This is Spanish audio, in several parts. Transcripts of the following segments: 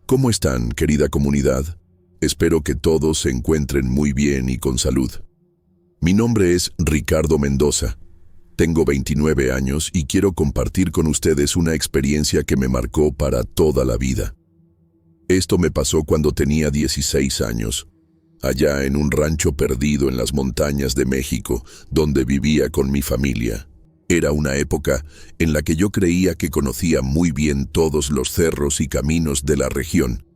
¿Cómo están, querida comunidad? Espero que todos se encuentren muy bien y con salud. Mi nombre es Ricardo Mendoza. Tengo 29 años y quiero compartir con ustedes una experiencia que me marcó para toda la vida. Esto me pasó cuando tenía 16 años, allá en un rancho perdido en las montañas de México, donde vivía con mi familia. Era una época en la que yo creía que conocía muy bien todos los cerros y caminos de la región.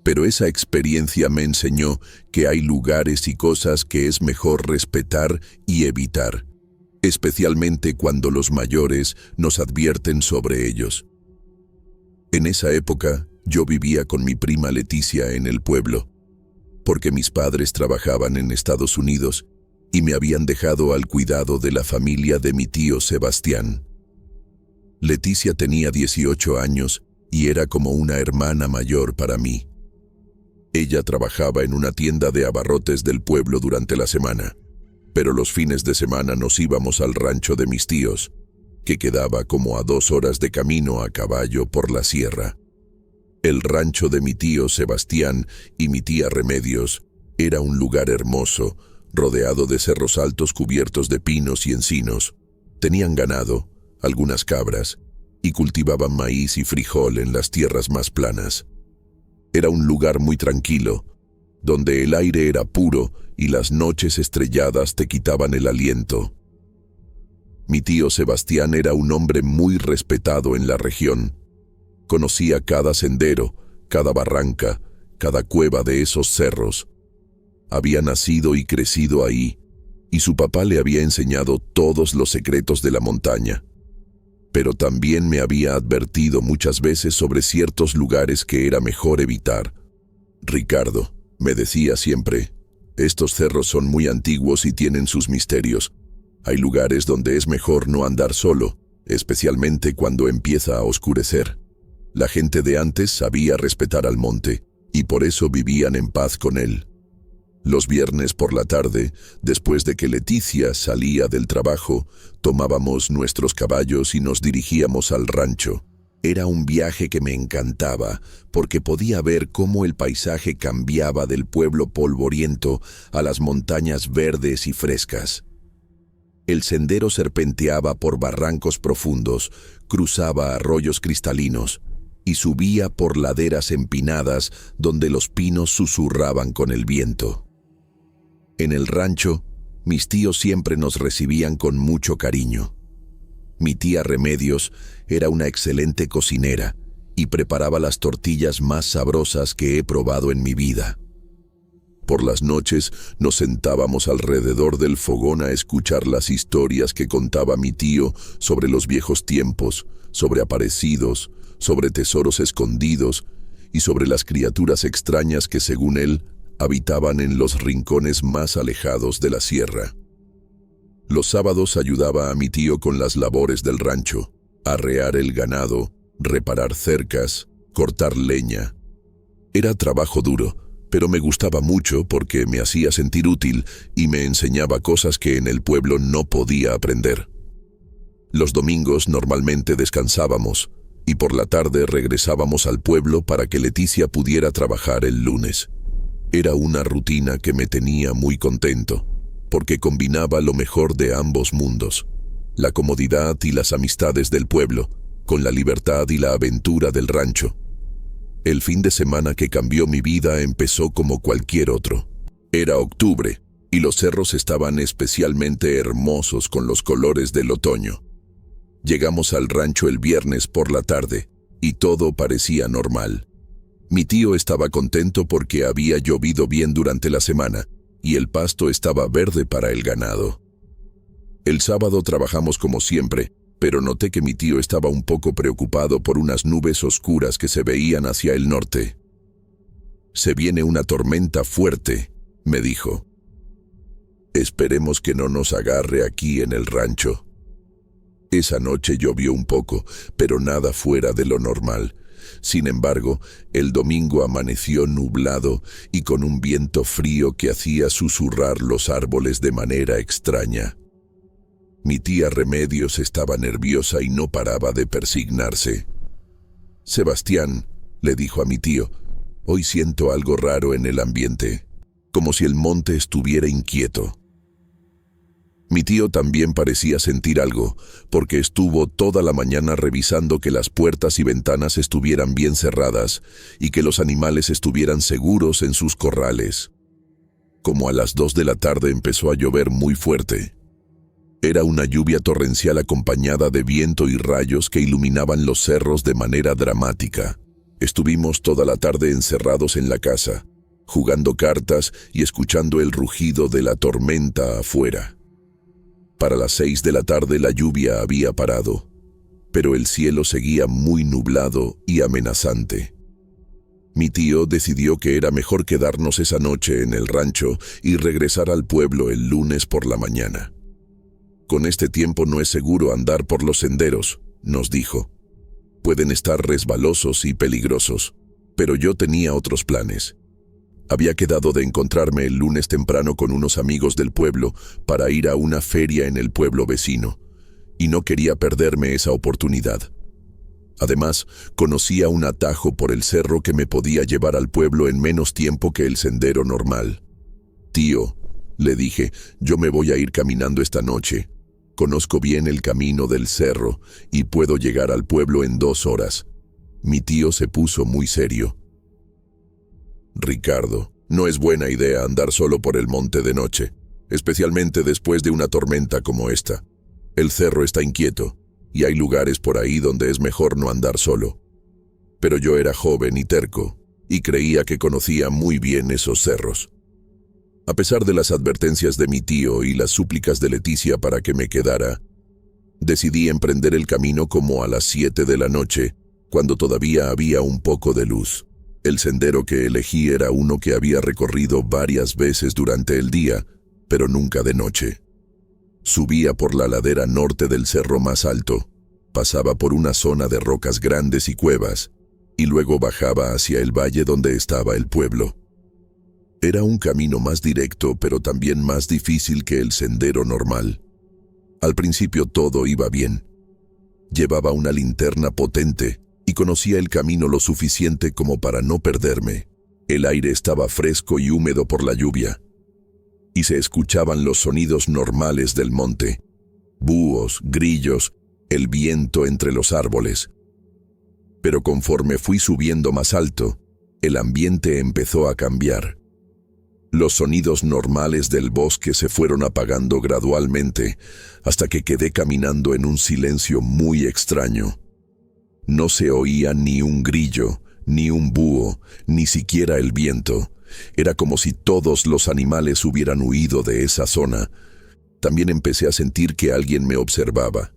Pero esa experiencia me enseñó que hay lugares y cosas que es mejor respetar y evitar, especialmente cuando los mayores nos advierten sobre ellos. En esa época, yo vivía con mi prima Leticia en el pueblo, porque mis padres trabajaban en Estados Unidos y me habían dejado al cuidado de la familia de mi tío Sebastián. Leticia tenía 18 años y era como una hermana mayor para mí. Ella trabajaba en una tienda de abarrotes del pueblo durante la semana, pero los fines de semana nos íbamos al rancho de mis tíos, que quedaba como a 2 horas de camino a caballo por la sierra. El rancho de mi tío Sebastián y mi tía Remedios era un lugar hermoso, rodeado de cerros altos cubiertos de pinos y encinos. Tenían ganado, algunas cabras, y cultivaban maíz y frijol en las tierras más planas. Era un lugar muy tranquilo, donde el aire era puro y las noches estrelladas te quitaban el aliento. Mi tío Sebastián era un hombre muy respetado en la región. Conocía cada sendero, cada barranca, cada cueva de esos cerros. Había nacido y crecido ahí, y su papá le había enseñado todos los secretos de la montaña. Pero también me había advertido muchas veces sobre ciertos lugares que era mejor evitar. Ricardo, me decía siempre, estos cerros son muy antiguos y tienen sus misterios. Hay lugares donde es mejor no andar solo, especialmente cuando empieza a oscurecer. La gente de antes sabía respetar al monte, y por eso vivían en paz con él. Los viernes por la tarde, después de que Leticia salía del trabajo, tomábamos nuestros caballos y nos dirigíamos al rancho. Era un viaje que me encantaba, porque podía ver cómo el paisaje cambiaba del pueblo polvoriento a las montañas verdes y frescas. El sendero serpenteaba por barrancos profundos, cruzaba arroyos cristalinos y subía por laderas empinadas donde los pinos susurraban con el viento. En el rancho, mis tíos siempre nos recibían con mucho cariño. Mi tía Remedios era una excelente cocinera y preparaba las tortillas más sabrosas que he probado en mi vida. Por las noches nos sentábamos alrededor del fogón a escuchar las historias que contaba mi tío sobre los viejos tiempos, sobre aparecidos, sobre tesoros escondidos y sobre las criaturas extrañas que, según él, habitaban en los rincones más alejados de la sierra. Los sábados ayudaba a mi tío con las labores del rancho, arrear el ganado, reparar cercas, cortar leña. Era trabajo duro, pero me gustaba mucho porque me hacía sentir útil y me enseñaba cosas que en el pueblo no podía aprender. Los domingos normalmente descansábamos y por la tarde regresábamos al pueblo para que Leticia pudiera trabajar el lunes. Era una rutina que me tenía muy contento, porque combinaba lo mejor de ambos mundos, la comodidad y las amistades del pueblo, con la libertad y la aventura del rancho. El fin de semana que cambió mi vida empezó como cualquier otro. Era octubre, y los cerros estaban especialmente hermosos con los colores del otoño. Llegamos al rancho el viernes por la tarde, y todo parecía normal. Mi tío estaba contento porque había llovido bien durante la semana y el pasto estaba verde para el ganado. El sábado trabajamos como siempre, pero noté que mi tío estaba un poco preocupado por unas nubes oscuras que se veían hacia el norte. «Se viene una tormenta fuerte», me dijo. «Esperemos que no nos agarre aquí en el rancho». Esa noche llovió un poco, pero nada fuera de lo normal. Sin embargo, el domingo amaneció nublado y con un viento frío que hacía susurrar los árboles de manera extraña. Mi tía Remedios estaba nerviosa y no paraba de persignarse. «Sebastián, le dijo a mi tío. Hoy siento algo raro en el ambiente, como si el monte estuviera inquieto. Mi tío también parecía sentir algo, porque estuvo toda la mañana revisando que las puertas y ventanas estuvieran bien cerradas y que los animales estuvieran seguros en sus corrales. Como a las 2 de la tarde empezó a llover muy fuerte. Era una lluvia torrencial acompañada de viento y rayos que iluminaban los cerros de manera dramática. Estuvimos toda la tarde encerrados en la casa, jugando cartas y escuchando el rugido de la tormenta afuera. Para las 6 de la tarde la lluvia había parado, pero el cielo seguía muy nublado y amenazante. Mi tío decidió que era mejor quedarnos esa noche en el rancho y regresar al pueblo el lunes por la mañana. Con este tiempo no es seguro andar por los senderos, nos dijo. Pueden estar resbalosos y peligrosos, pero yo tenía otros planes. Había quedado de encontrarme el lunes temprano con unos amigos del pueblo para ir a una feria en el pueblo vecino, y no quería perderme esa oportunidad. Además, conocía un atajo por el cerro que me podía llevar al pueblo en menos tiempo que el sendero normal. Tío, le dije, yo me voy a ir caminando esta noche. Conozco bien el camino del cerro y puedo llegar al pueblo en 2 horas. Mi tío se puso muy serio. Ricardo, no es buena idea andar solo por el monte de noche, especialmente después de una tormenta como esta. El cerro está inquieto, y hay lugares por ahí donde es mejor no andar solo. Pero yo era joven y terco, y creía que conocía muy bien esos cerros. A pesar de las advertencias de mi tío y las súplicas de Leticia para que me quedara, decidí emprender el camino como a las 7 de la noche, cuando todavía había un poco de luz. El sendero que elegí era uno que había recorrido varias veces durante el día, pero nunca de noche. Subía por la ladera norte del cerro más alto, pasaba por una zona de rocas grandes y cuevas, y luego bajaba hacia el valle donde estaba el pueblo. Era un camino más directo, pero también más difícil que el sendero normal. Al principio todo iba bien. Llevaba una linterna potente y conocía el camino lo suficiente como para no perderme. El aire estaba fresco y húmedo por la lluvia, y se escuchaban los sonidos normales del monte: búhos, grillos, el viento entre los árboles. Pero conforme fui subiendo más alto, el ambiente empezó a cambiar. Los sonidos normales del bosque se fueron apagando gradualmente hasta que quedé caminando en un silencio muy extraño. No se oía ni un grillo, ni un búho, ni siquiera el viento. Era como si todos los animales hubieran huido de esa zona. También empecé a sentir que alguien me observaba.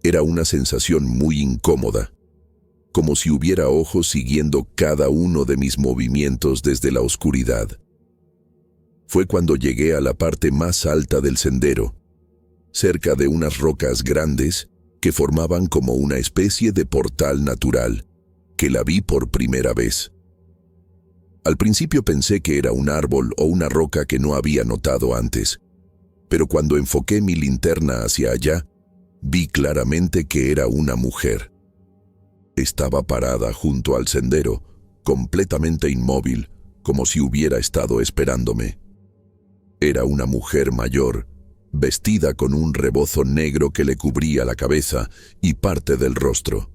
Era una sensación muy incómoda, como si hubiera ojos siguiendo cada uno de mis movimientos desde la oscuridad. Fue cuando llegué a la parte más alta del sendero, cerca de unas rocas grandes que formaban como una especie de portal natural, que la vi por primera vez. Al principio pensé que era un árbol o una roca que no había notado antes, pero cuando enfoqué mi linterna hacia allá, vi claramente que era una mujer. Estaba parada junto al sendero, completamente inmóvil, como si hubiera estado esperándome. Era una mujer mayor, vestida con un rebozo negro que le cubría la cabeza y parte del rostro.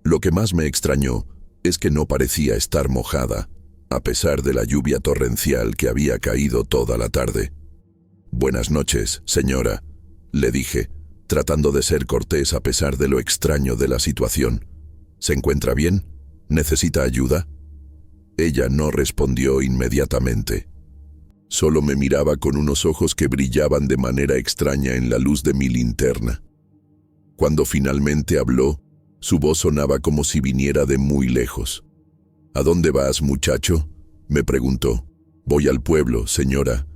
Lo que más me extrañó es que no parecía estar mojada, a pesar de la lluvia torrencial que había caído toda la tarde. «Buenas noches, señora», le dije, tratando de ser cortés a pesar de lo extraño de la situación. «¿Se encuentra bien? ¿Necesita ayuda?» Ella no respondió inmediatamente. Solo me miraba con unos ojos que brillaban de manera extraña en la luz de mi linterna. Cuando finalmente habló, su voz sonaba como si viniera de muy lejos. «¿A dónde vas, muchacho?», me preguntó. «Voy al pueblo, señora.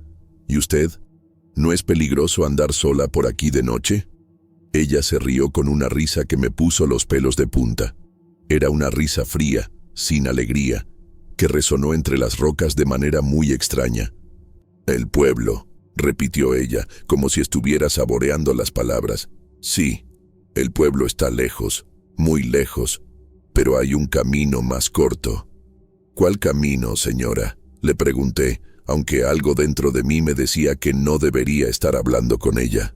¿Y usted? ¿No es peligroso andar sola por aquí de noche?» Ella se rió con una risa que me puso los pelos de punta. Era una risa fría, sin alegría, que resonó entre las rocas de manera muy extraña. «El pueblo», repitió ella, como si estuviera saboreando las palabras. «Sí, el pueblo está lejos, muy lejos, pero hay un camino más corto. ¿Cuál camino, señora?, le pregunté, aunque algo dentro de mí me decía que no debería estar hablando con ella.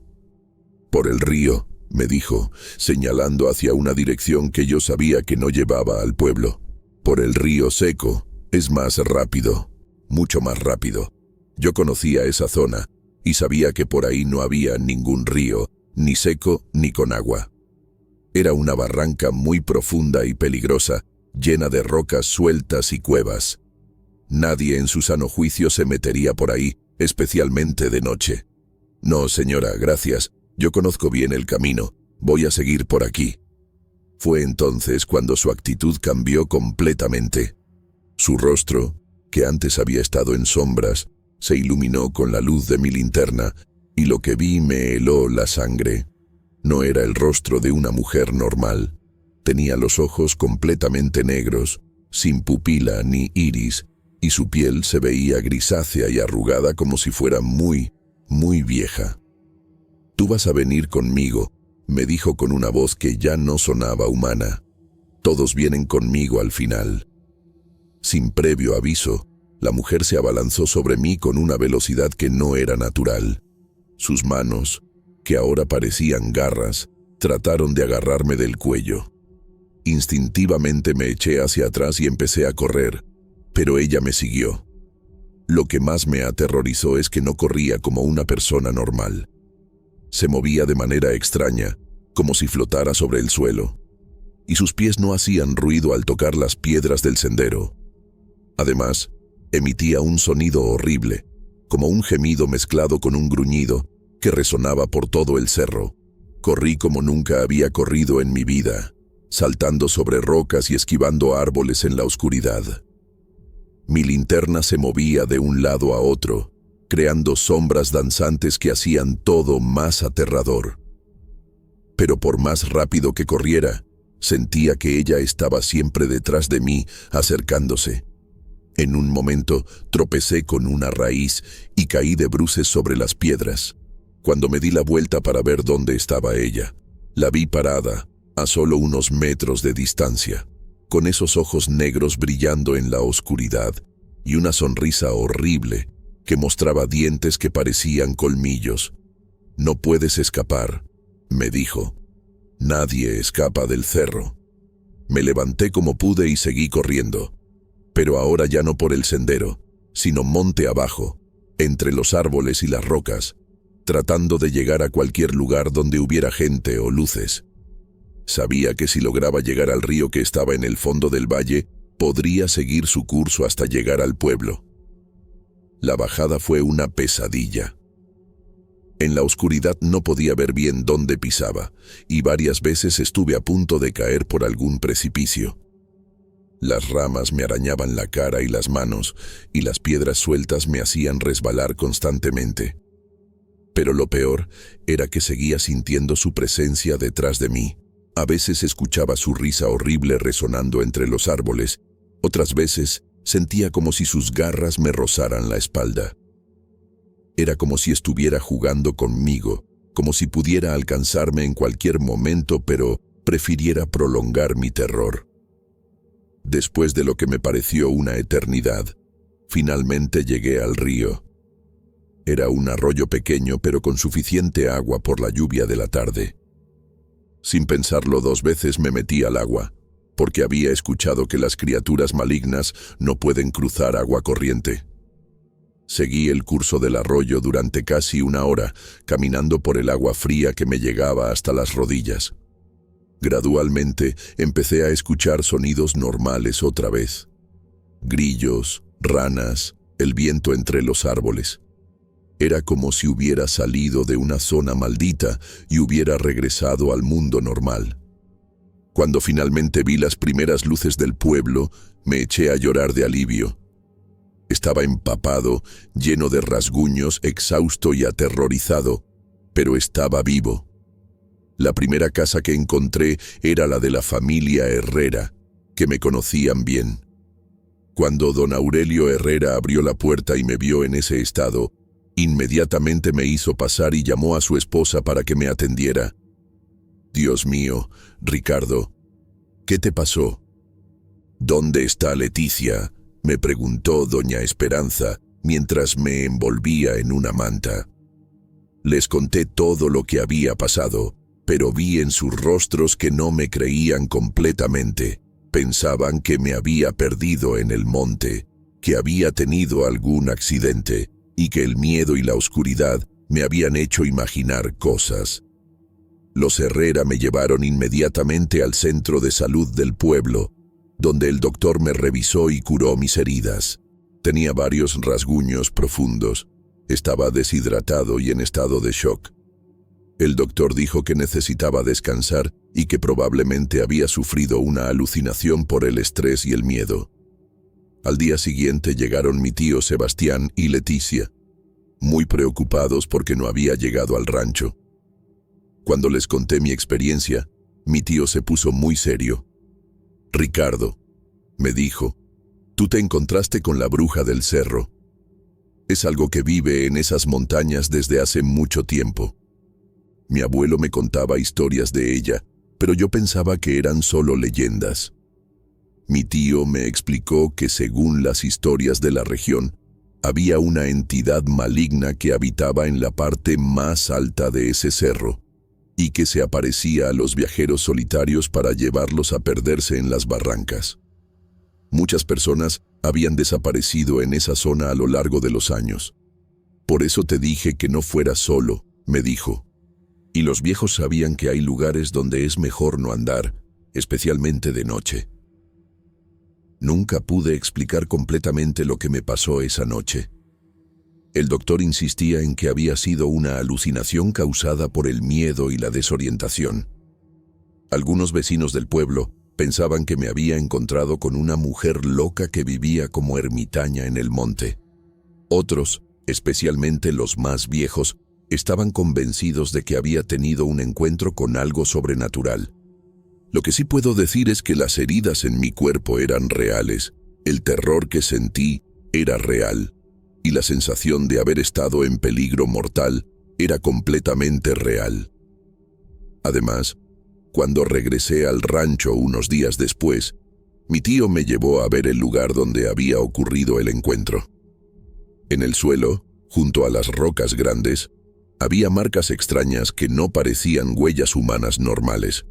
Por el río, me dijo, señalando hacia una dirección que yo sabía que no llevaba al pueblo. Por el río seco, es más rápido, mucho más rápido. Yo conocía esa zona y sabía que por ahí no había ningún río, ni seco ni con agua. Era una barranca muy profunda y peligrosa, llena de rocas sueltas y cuevas. Nadie en su sano juicio se metería por ahí, especialmente de noche. No, señora, gracias. Yo conozco bien el camino. Voy a seguir por aquí. Fue entonces cuando su actitud cambió completamente. Su rostro, que antes había estado en sombras, se iluminó con la luz de mi linterna, y lo que vi me heló la sangre. No era el rostro de una mujer normal. Tenía los ojos completamente negros, sin pupila ni iris, y su piel se veía grisácea y arrugada como si fuera muy, muy vieja. «Tú vas a venir conmigo», me dijo con una voz que ya no sonaba humana. «Todos vienen conmigo al final». Sin previo aviso, la mujer se abalanzó sobre mí con una velocidad que no era natural. Sus manos, que ahora parecían garras, trataron de agarrarme del cuello. Instintivamente me eché hacia atrás y empecé a correr, pero ella me siguió. Lo que más me aterrorizó es que no corría como una persona normal. Se movía de manera extraña, como si flotara sobre el suelo, y sus pies no hacían ruido al tocar las piedras del sendero. Además, emitía un sonido horrible, como un gemido mezclado con un gruñido, que resonaba por todo el cerro. Corrí como nunca había corrido en mi vida, saltando sobre rocas y esquivando árboles en la oscuridad. Mi linterna se movía de un lado a otro, creando sombras danzantes que hacían todo más aterrador. Pero por más rápido que corriera, sentía que ella estaba siempre detrás de mí, acercándose. En un momento tropecé con una raíz y caí de bruces sobre las piedras. Cuando me di la vuelta para ver dónde estaba ella, la vi parada, a solo unos metros de distancia, con esos ojos negros brillando en la oscuridad y una sonrisa horrible que mostraba dientes que parecían colmillos. «No puedes escapar», me dijo. «Nadie escapa del cerro». Me levanté como pude y seguí corriendo, pero ahora ya no por el sendero, sino monte abajo, entre los árboles y las rocas, tratando de llegar a cualquier lugar donde hubiera gente o luces. Sabía que si lograba llegar al río que estaba en el fondo del valle, podría seguir su curso hasta llegar al pueblo. La bajada fue una pesadilla. En la oscuridad no podía ver bien dónde pisaba, y varias veces estuve a punto de caer por algún precipicio. Las ramas me arañaban la cara y las manos, y las piedras sueltas me hacían resbalar constantemente. Pero lo peor era que seguía sintiendo su presencia detrás de mí. A veces escuchaba su risa horrible resonando entre los árboles, otras veces sentía como si sus garras me rozaran la espalda. Era como si estuviera jugando conmigo, como si pudiera alcanzarme en cualquier momento, pero prefiriera prolongar mi terror. Después de lo que me pareció una eternidad, finalmente llegué al río. Era un arroyo pequeño, pero con suficiente agua por la lluvia de la tarde. Sin pensarlo 2 veces me metí al agua, porque había escuchado que las criaturas malignas no pueden cruzar agua corriente. Seguí el curso del arroyo durante casi 1 hora, caminando por el agua fría que me llegaba hasta las rodillas. Gradualmente empecé a escuchar sonidos normales otra vez. Grillos, ranas, el viento entre los árboles. Era como si hubiera salido de una zona maldita y hubiera regresado al mundo normal. Cuando finalmente vi las primeras luces del pueblo, me eché a llorar de alivio. Estaba empapado, lleno de rasguños, exhausto y aterrorizado, pero estaba vivo. La primera casa que encontré era la de la familia Herrera, que me conocían bien. Cuando don Aurelio Herrera abrió la puerta y me vio en ese estado, inmediatamente me hizo pasar y llamó a su esposa para que me atendiera. «Dios mío, Ricardo, ¿qué te pasó?», ¿Dónde está Leticia?, me preguntó doña Esperanza mientras me envolvía en una manta. Les conté todo lo que había pasado, pero vi en sus rostros que no me creían completamente. Pensaban que me había perdido en el monte, que había tenido algún accidente y que el miedo y la oscuridad me habían hecho imaginar cosas. Los Herrera me llevaron inmediatamente al centro de salud del pueblo, donde el doctor me revisó y curó mis heridas. Tenía varios rasguños profundos. Estaba deshidratado y en estado de shock. El doctor dijo que necesitaba descansar y que probablemente había sufrido una alucinación por el estrés y el miedo. Al día siguiente llegaron mi tío Sebastián y Leticia, muy preocupados porque no había llegado al rancho. Cuando les conté mi experiencia, mi tío se puso muy serio. «Ricardo», me dijo, «tú te encontraste con la bruja del cerro. Es algo que vive en esas montañas desde hace mucho tiempo. Mi abuelo me contaba historias de ella, pero yo pensaba que eran solo leyendas. Mi tío me explicó que según las historias de la región, había una entidad maligna que habitaba en la parte más alta de ese cerro y que se aparecía a los viajeros solitarios para llevarlos a perderse en las barrancas. Muchas personas habían desaparecido en esa zona a lo largo de los años. Por eso te dije que no fueras solo», me dijo. «Y los viejos sabían que hay lugares donde es mejor no andar, especialmente de noche». Nunca pude explicar completamente lo que me pasó esa noche. El doctor insistía en que había sido una alucinación causada por el miedo y la desorientación. Algunos vecinos del pueblo pensaban que me había encontrado con una mujer loca que vivía como ermitaña en el monte. Otros, especialmente los más viejos, estaban convencidos de que había tenido un encuentro con algo sobrenatural. Lo que sí puedo decir es que las heridas en mi cuerpo eran reales, el terror que sentí era real, y la sensación de haber estado en peligro mortal era completamente real. Además, cuando regresé al rancho unos días después, mi tío me llevó a ver el lugar donde había ocurrido el encuentro. En el suelo, junto a las rocas grandes, había marcas extrañas que no parecían huellas humanas normales.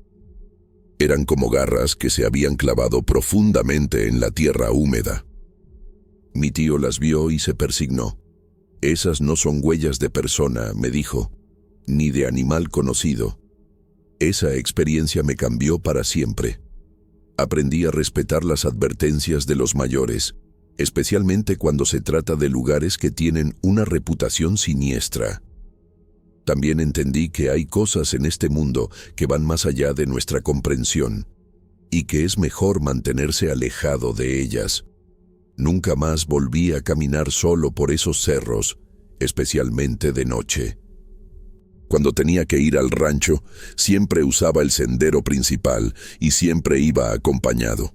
Eran como garras que se habían clavado profundamente en la tierra húmeda. Mi tío las vio y se persignó. «Esas no son huellas de persona», me dijo, «ni de animal conocido». Esa experiencia me cambió para siempre. Aprendí a respetar las advertencias de los mayores, especialmente cuando se trata de lugares que tienen una reputación siniestra. También entendí que hay cosas en este mundo que van más allá de nuestra comprensión y que es mejor mantenerse alejado de ellas. Nunca más volví a caminar solo por esos cerros, especialmente de noche. Cuando tenía que ir al rancho, siempre usaba el sendero principal y siempre iba acompañado.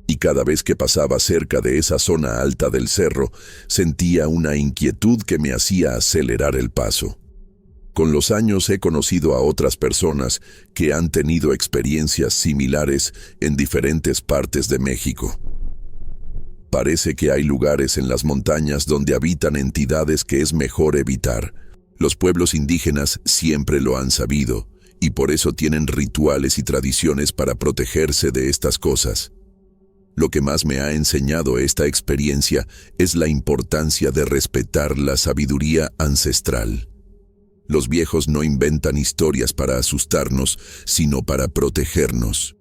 Y cada vez que pasaba cerca de esa zona alta del cerro, sentía una inquietud que me hacía acelerar el paso. Con los años he conocido a otras personas que han tenido experiencias similares en diferentes partes de México. Parece que hay lugares en las montañas donde habitan entidades que es mejor evitar. Los pueblos indígenas siempre lo han sabido, y por eso tienen rituales y tradiciones para protegerse de estas cosas. Lo que más me ha enseñado esta experiencia es la importancia de respetar la sabiduría ancestral. Los viejos no inventan historias para asustarnos, sino para protegernos.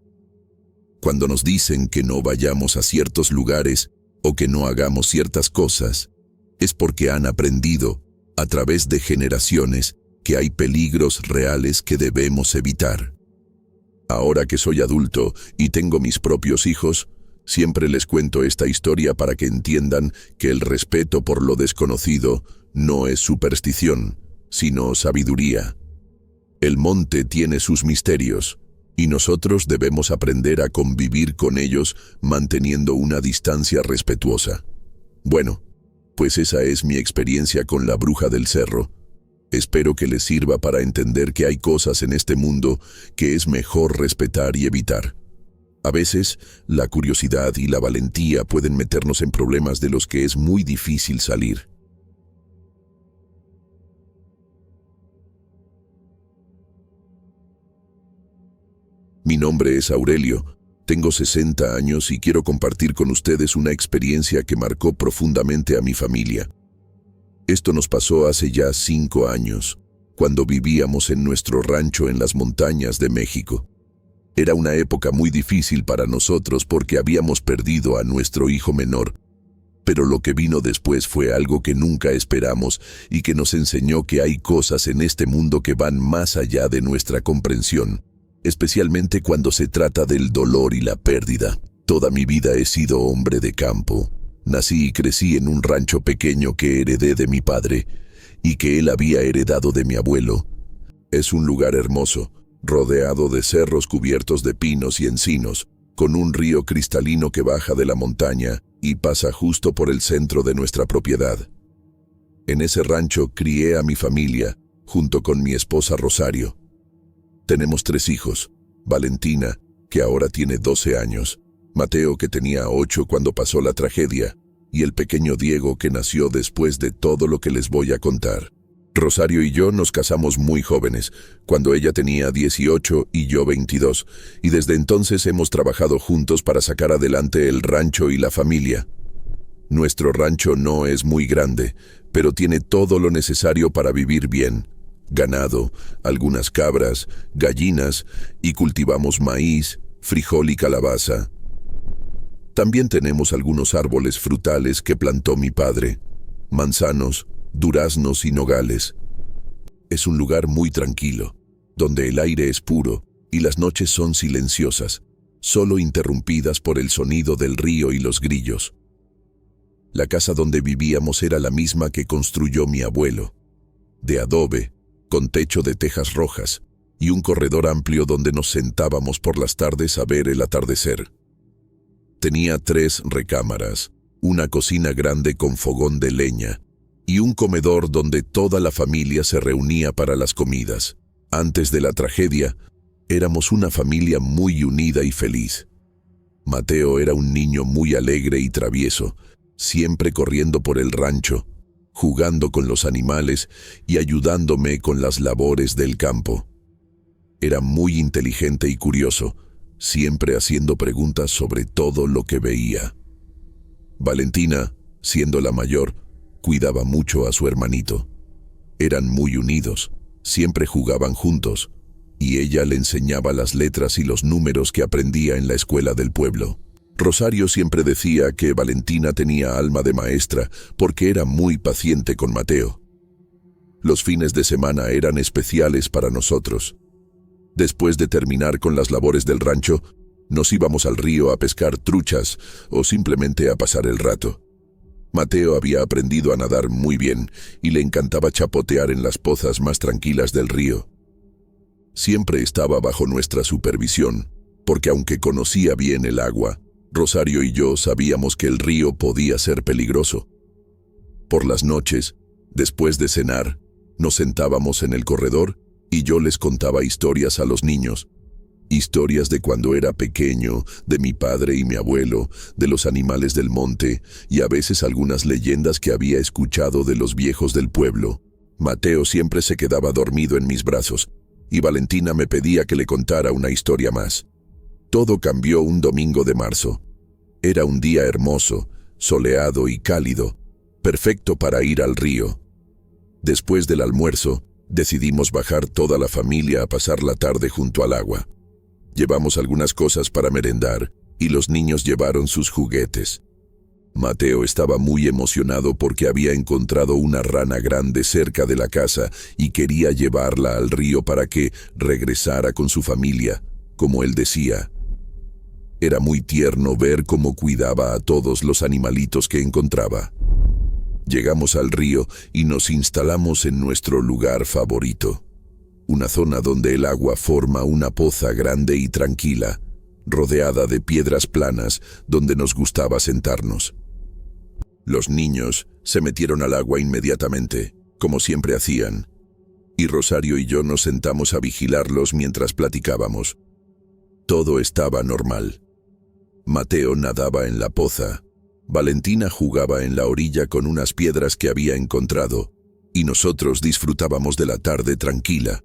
Cuando nos dicen que no vayamos a ciertos lugares o que no hagamos ciertas cosas, es porque han aprendido, a través de generaciones, que hay peligros reales que debemos evitar. Ahora que soy adulto y tengo mis propios hijos, siempre les cuento esta historia para que entiendan que el respeto por lo desconocido no es superstición, sino sabiduría. El monte tiene sus misterios, y nosotros debemos aprender a convivir con ellos manteniendo una distancia respetuosa. Bueno, pues esa es mi experiencia con la bruja del cerro. Espero que les sirva para entender que hay cosas en este mundo que es mejor respetar y evitar. A veces, la curiosidad y la valentía pueden meternos en problemas de los que es muy difícil salir. Mi nombre es Aurelio, tengo 60 años y quiero compartir con ustedes una experiencia que marcó profundamente a mi familia. Esto nos pasó hace ya 5 años, cuando vivíamos en nuestro rancho en las montañas de México. Era una época muy difícil para nosotros porque habíamos perdido a nuestro hijo menor, pero lo que vino después fue algo que nunca esperamos y que nos enseñó que hay cosas en este mundo que van más allá de nuestra comprensión, especialmente cuando se trata del dolor y la pérdida. Toda mi vida he sido hombre de campo. Nací y crecí en un rancho pequeño que heredé de mi padre y que él había heredado de mi abuelo. Es un lugar hermoso, rodeado de cerros cubiertos de pinos y encinos, con un río cristalino que baja de la montaña y pasa justo por el centro de nuestra propiedad. En ese rancho crié a mi familia, junto con mi esposa Rosario. Tenemos 3 hijos: Valentina, que ahora tiene 12 años, Mateo, que tenía 8 cuando pasó la tragedia, y el pequeño Diego, que nació después de todo lo que les voy a contar. Rosario y yo nos casamos muy jóvenes, cuando ella tenía 18 y yo 22, y desde entonces hemos trabajado juntos para sacar adelante el rancho y la familia. Nuestro rancho no es muy grande, pero tiene todo lo necesario para vivir bien: ganado, algunas cabras, gallinas, y cultivamos maíz, frijol y calabaza. También tenemos algunos árboles frutales que plantó mi padre: manzanos, duraznos y nogales. Es un lugar muy tranquilo, donde el aire es puro y las noches son silenciosas, solo interrumpidas por el sonido del río y los grillos. La casa donde vivíamos era la misma que construyó mi abuelo, de adobe, con techo de tejas rojas y un corredor amplio donde nos sentábamos por las tardes a ver el atardecer. Tenía 3 recámaras, una cocina grande con fogón de leña y un comedor donde toda la familia se reunía para las comidas. Antes de la tragedia, éramos una familia muy unida y feliz. Mateo era un niño muy alegre y travieso, siempre corriendo por el rancho, jugando con los animales y ayudándome con las labores del campo. Era muy inteligente y curioso, siempre haciendo preguntas sobre todo lo que veía. Valentina, siendo la mayor, cuidaba mucho a su hermanito. Eran muy unidos, siempre jugaban juntos, y ella le enseñaba las letras y los números que aprendía en la escuela del pueblo. Rosario siempre decía que Valentina tenía alma de maestra porque era muy paciente con Mateo. Los fines de semana eran especiales para nosotros. Después de terminar con las labores del rancho, nos íbamos al río a pescar truchas o simplemente a pasar el rato. Mateo había aprendido a nadar muy bien y le encantaba chapotear en las pozas más tranquilas del río. Siempre estaba bajo nuestra supervisión, porque aunque conocía bien el agua, Rosario y yo sabíamos que el río podía ser peligroso. Por las noches, después de cenar, nos sentábamos en el corredor y yo les contaba historias a los niños. Historias de cuando era pequeño, de mi padre y mi abuelo, de los animales del monte y a veces algunas leyendas que había escuchado de los viejos del pueblo. Mateo siempre se quedaba dormido en mis brazos y Valentina me pedía que le contara una historia más. Todo cambió un domingo de marzo. Era un día hermoso, soleado y cálido, perfecto para ir al río. Después del almuerzo, decidimos bajar toda la familia a pasar la tarde junto al agua. Llevamos algunas cosas para merendar y los niños llevaron sus juguetes. Mateo estaba muy emocionado porque había encontrado una rana grande cerca de la casa y quería llevarla al río para que regresara con su familia, como él decía. Era muy tierno ver cómo cuidaba a todos los animalitos que encontraba. Llegamos al río y nos instalamos en nuestro lugar favorito, una zona donde el agua forma una poza grande y tranquila, rodeada de piedras planas donde nos gustaba sentarnos. Los niños se metieron al agua inmediatamente, como siempre hacían, y Rosario y yo nos sentamos a vigilarlos mientras platicábamos. Todo estaba normal. Mateo nadaba en la poza. Valentina jugaba en la orilla con unas piedras que había encontrado, y nosotros disfrutábamos de la tarde tranquila.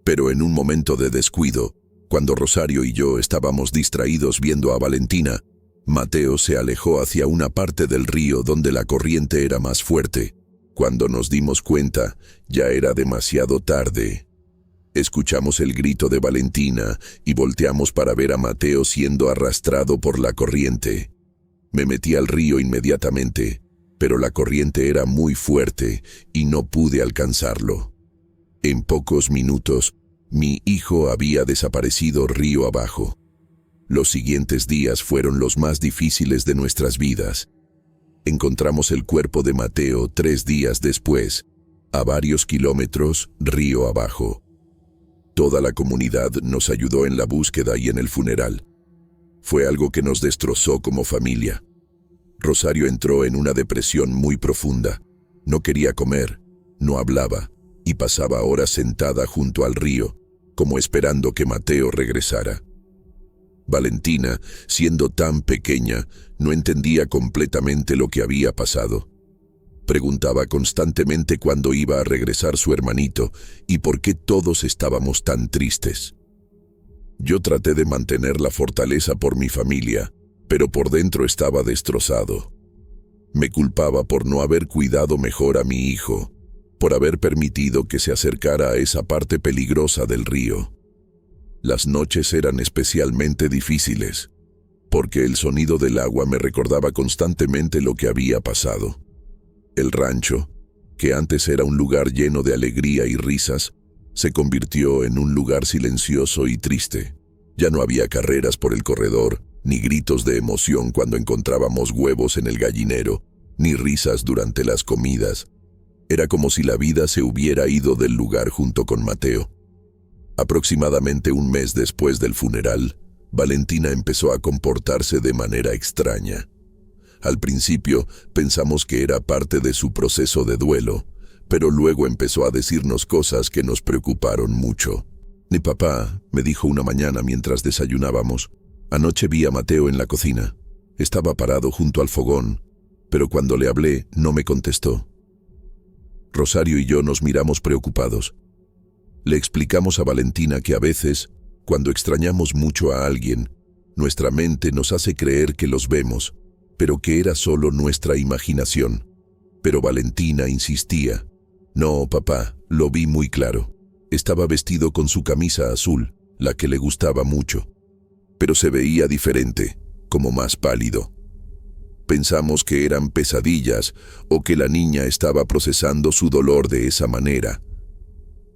Pero en un momento de descuido, cuando Rosario y yo estábamos distraídos viendo a Valentina, Mateo se alejó hacia una parte del río donde la corriente era más fuerte. Cuando nos dimos cuenta, ya era demasiado tarde. Escuchamos el grito de Valentina y volteamos para ver a Mateo siendo arrastrado por la corriente. Me metí al río inmediatamente, pero la corriente era muy fuerte y no pude alcanzarlo. En pocos minutos, mi hijo había desaparecido río abajo. Los siguientes días fueron los más difíciles de nuestras vidas. Encontramos el cuerpo de Mateo 3 días después, a varios kilómetros río abajo. Toda la comunidad nos ayudó en la búsqueda y en el funeral. Fue algo que nos destrozó como familia. Rosario entró en una depresión muy profunda. No quería comer, no hablaba y pasaba horas sentada junto al río, como esperando que Mateo regresara. Valentina, siendo tan pequeña, no entendía completamente lo que había pasado. Preguntaba constantemente cuándo iba a regresar su hermanito y por qué todos estábamos tan tristes. Yo traté de mantener la fortaleza por mi familia, pero por dentro estaba destrozado. Me culpaba por no haber cuidado mejor a mi hijo, por haber permitido que se acercara a esa parte peligrosa del río. Las noches eran especialmente difíciles, porque el sonido del agua me recordaba constantemente lo que había pasado. El rancho, que antes era un lugar lleno de alegría y risas, se convirtió en un lugar silencioso y triste. Ya no había carreras por el corredor, ni gritos de emoción cuando encontrábamos huevos en el gallinero, ni risas durante las comidas. Era como si la vida se hubiera ido del lugar junto con Mateo. Aproximadamente un mes después del funeral, Valentina empezó a comportarse de manera extraña. Al principio pensamos que era parte de su proceso de duelo, pero luego empezó a decirnos cosas que nos preocuparon mucho. Mi papá me dijo una mañana mientras desayunábamos: anoche vi a Mateo en la cocina. Estaba parado junto al fogón, pero cuando le hablé no me contestó. Rosario y yo nos miramos preocupados. Le explicamos a Valentina que a veces, cuando extrañamos mucho a alguien, nuestra mente nos hace creer que los vemos, pero que era solo nuestra imaginación. Pero Valentina insistía: no, papá, lo vi muy claro. Estaba vestido con su camisa azul, la que le gustaba mucho, pero se veía diferente, como más pálido. Pensamos que eran pesadillas o que la niña estaba procesando su dolor de esa manera.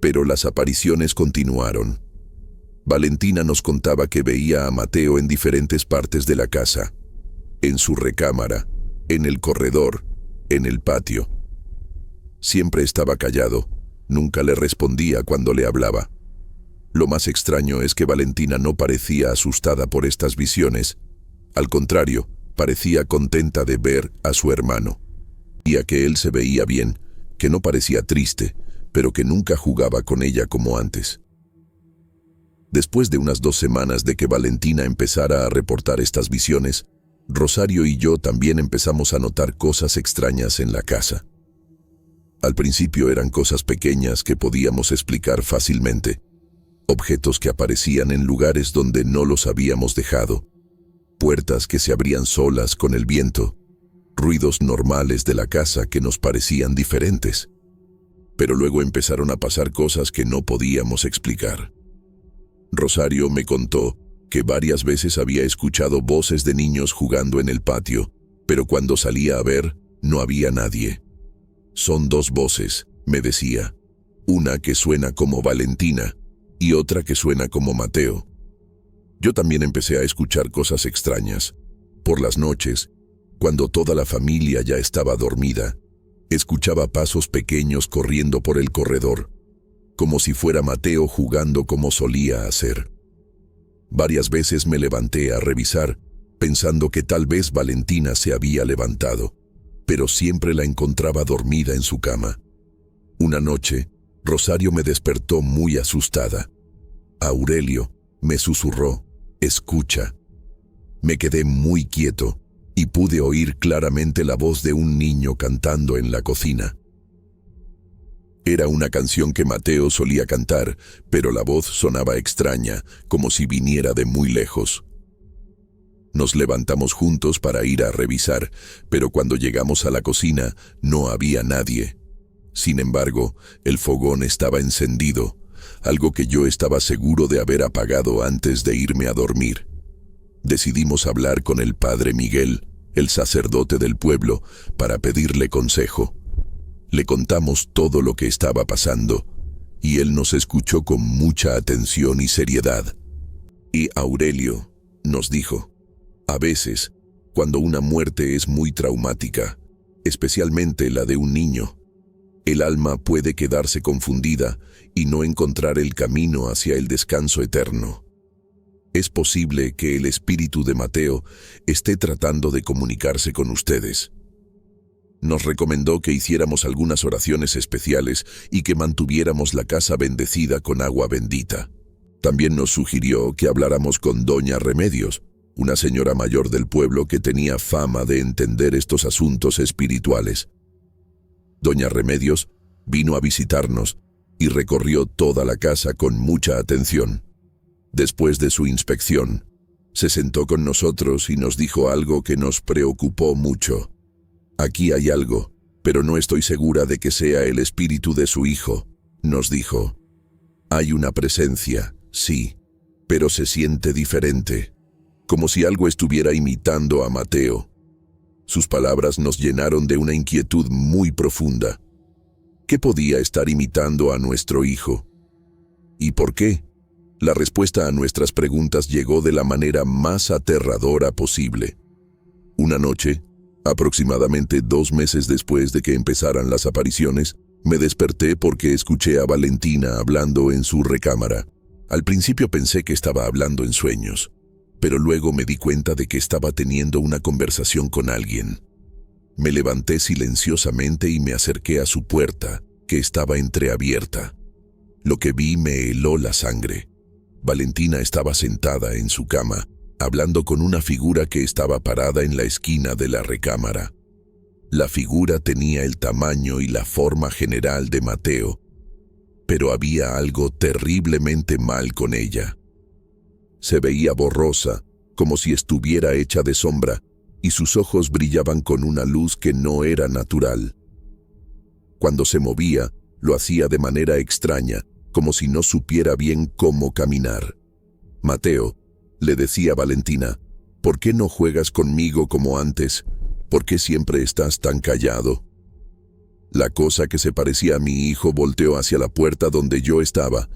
Pero las apariciones continuaron. Valentina nos contaba que veía a Mateo en diferentes partes de la casa: en su recámara, en el corredor, en el patio. Siempre estaba callado, nunca le respondía cuando le hablaba. Lo más extraño es que Valentina no parecía asustada por estas visiones. Al contrario, parecía contenta de ver a su hermano. Y a que él se veía bien, que no parecía triste, pero que nunca jugaba con ella como antes. Después de unas 2 semanas de que Valentina empezara a reportar estas visiones, Rosario y yo también empezamos a notar cosas extrañas en la casa. Al principio eran cosas pequeñas que podíamos explicar fácilmente, objetos que aparecían en lugares donde no los habíamos dejado, puertas que se abrían solas con el viento, ruidos normales de la casa que nos parecían diferentes. Pero luego empezaron a pasar cosas que no podíamos explicar. Rosario me contó que varias veces había escuchado voces de niños jugando en el patio, pero cuando salía a ver, no había nadie. Son 2 voces, me decía, una que suena como Valentina y otra que suena como Mateo. Yo también empecé a escuchar cosas extrañas. Por las noches, cuando toda la familia ya estaba dormida, escuchaba pasos pequeños corriendo por el corredor, como si fuera Mateo jugando como solía hacer. Varias veces me levanté a revisar, pensando que tal vez Valentina se había levantado, pero siempre la encontraba dormida en su cama. Una noche, Rosario me despertó muy asustada. Aurelio, me susurró, escucha. Me quedé muy quieto y pude oír claramente la voz de un niño cantando en la cocina. Era una canción que Mateo solía cantar, pero la voz sonaba extraña, como si viniera de muy lejos. Nos levantamos juntos para ir a revisar, pero cuando llegamos a la cocina no había nadie. Sin embargo, el fogón estaba encendido, algo que yo estaba seguro de haber apagado antes de irme a dormir. Decidimos hablar con el padre Miguel, el sacerdote del pueblo, para pedirle consejo. Le contamos todo lo que estaba pasando, y él nos escuchó con mucha atención y seriedad. Y Aurelio nos dijo: a veces, cuando una muerte es muy traumática, especialmente la de un niño, el alma puede quedarse confundida y no encontrar el camino hacia el descanso eterno. Es posible que el espíritu de Mateo esté tratando de comunicarse con ustedes. Nos recomendó que hiciéramos algunas oraciones especiales y que mantuviéramos la casa bendecida con agua bendita. También nos sugirió que habláramos con Doña Remedios, una señora mayor del pueblo que tenía fama de entender estos asuntos espirituales. Doña Remedios vino a visitarnos y recorrió toda la casa con mucha atención. Después de su inspección, se sentó con nosotros y nos dijo algo que nos preocupó mucho. Aquí hay algo, pero no estoy segura de que sea el espíritu de su hijo, nos dijo. Hay una presencia, sí, pero se siente diferente, como si algo estuviera imitando a Mateo. Sus palabras nos llenaron de una inquietud muy profunda. ¿Qué podía estar imitando a nuestro hijo? ¿Y por qué? La respuesta a nuestras preguntas llegó de la manera más aterradora posible. Una noche, aproximadamente 2 meses después de que empezaran las apariciones, me desperté porque escuché a Valentina hablando en su recámara. Al principio pensé que estaba hablando en sueños, pero luego me di cuenta de que estaba teniendo una conversación con alguien. Me levanté silenciosamente y me acerqué a su puerta, que estaba entreabierta. Lo que vi me heló la sangre. Valentina estaba sentada en su cama, hablando con una figura que estaba parada en la esquina de la recámara. La figura tenía el tamaño y la forma general de Mateo, pero había algo terriblemente mal con ella. Se veía borrosa, como si estuviera hecha de sombra, y sus ojos brillaban con una luz que no era natural. Cuando se movía, lo hacía de manera extraña, como si no supiera bien cómo caminar. Mateo, le decía Valentina, ¿por qué no juegas conmigo como antes? ¿Por qué siempre estás tan callado? La cosa que se parecía a mi hijo volteó hacia la puerta donde yo estaba,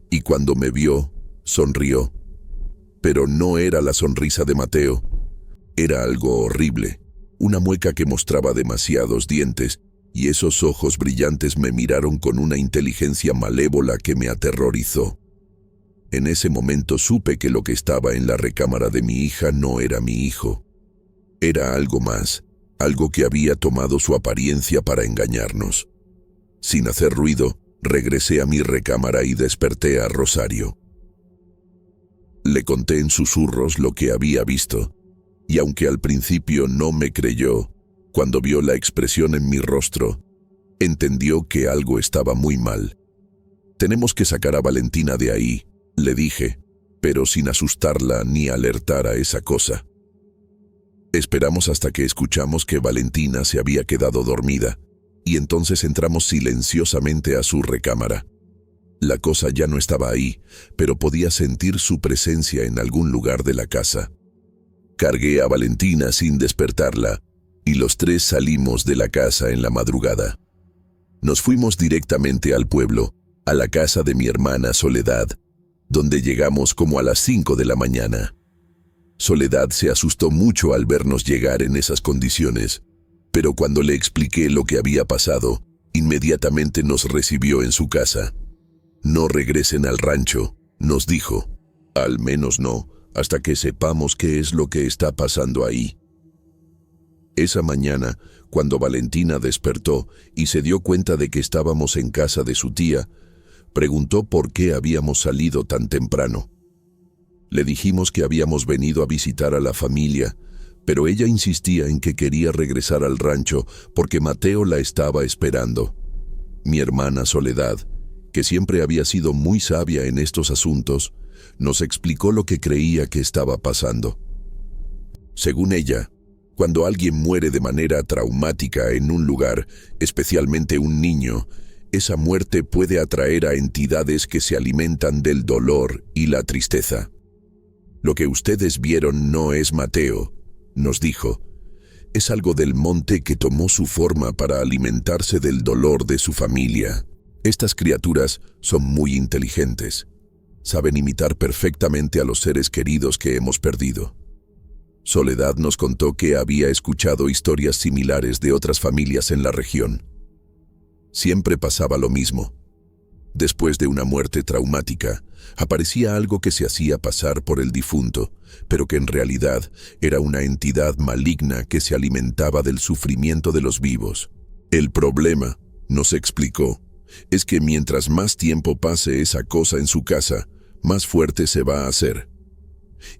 y cuando me vio, sonrió. Pero no era la sonrisa de Mateo. Era algo horrible, una mueca que mostraba demasiados dientes, y esos ojos brillantes me miraron con una inteligencia malévola que me aterrorizó. En ese momento supe que lo que estaba en la recámara de mi hija no era mi hijo. Era algo más, algo que había tomado su apariencia para engañarnos. Sin hacer ruido, regresé a mi recámara y desperté a Rosario. Le conté en susurros lo que había visto, y aunque al principio no me creyó, cuando vio la expresión en mi rostro, entendió que algo estaba muy mal. Tenemos que sacar a Valentina de ahí, le dije, pero sin asustarla ni alertar a esa cosa. Esperamos hasta que escuchamos que Valentina se había quedado dormida, y entonces entramos silenciosamente a su recámara. La cosa ya no estaba ahí, pero podía sentir su presencia en algún lugar de la casa. Cargué a Valentina sin despertarla, y los 3 salimos de la casa en la madrugada. Nos fuimos directamente al pueblo, a la casa de mi hermana Soledad, donde llegamos como a las 5 de la mañana. Soledad se asustó mucho al vernos llegar en esas condiciones, pero cuando le expliqué lo que había pasado, inmediatamente nos recibió en su casa. No regresen al rancho, nos dijo, al menos no, hasta que sepamos qué es lo que está pasando ahí. Esa mañana, cuando Valentina despertó y se dio cuenta de que estábamos en casa de su tía, preguntó por qué habíamos salido tan temprano. Le dijimos que habíamos venido a visitar a la familia, pero ella insistía en que quería regresar al rancho porque Mateo la estaba esperando. Mi hermana Soledad, que siempre había sido muy sabia en estos asuntos, nos explicó lo que creía que estaba pasando. Según ella, cuando alguien muere de manera traumática en un lugar, especialmente un niño, esa muerte puede atraer a entidades que se alimentan del dolor y la tristeza. Lo que ustedes vieron no es Mateo, nos dijo. Es algo del monte que tomó su forma para alimentarse del dolor de su familia. Estas criaturas son muy inteligentes. Saben imitar perfectamente a los seres queridos que hemos perdido. Soledad nos contó que había escuchado historias similares de otras familias en la región. Siempre pasaba lo mismo. Después de una muerte traumática, aparecía algo que se hacía pasar por el difunto, pero que en realidad era una entidad maligna que se alimentaba del sufrimiento de los vivos. El problema, nos explicó, es que mientras más tiempo pase esa cosa en su casa, más fuerte se va a hacer.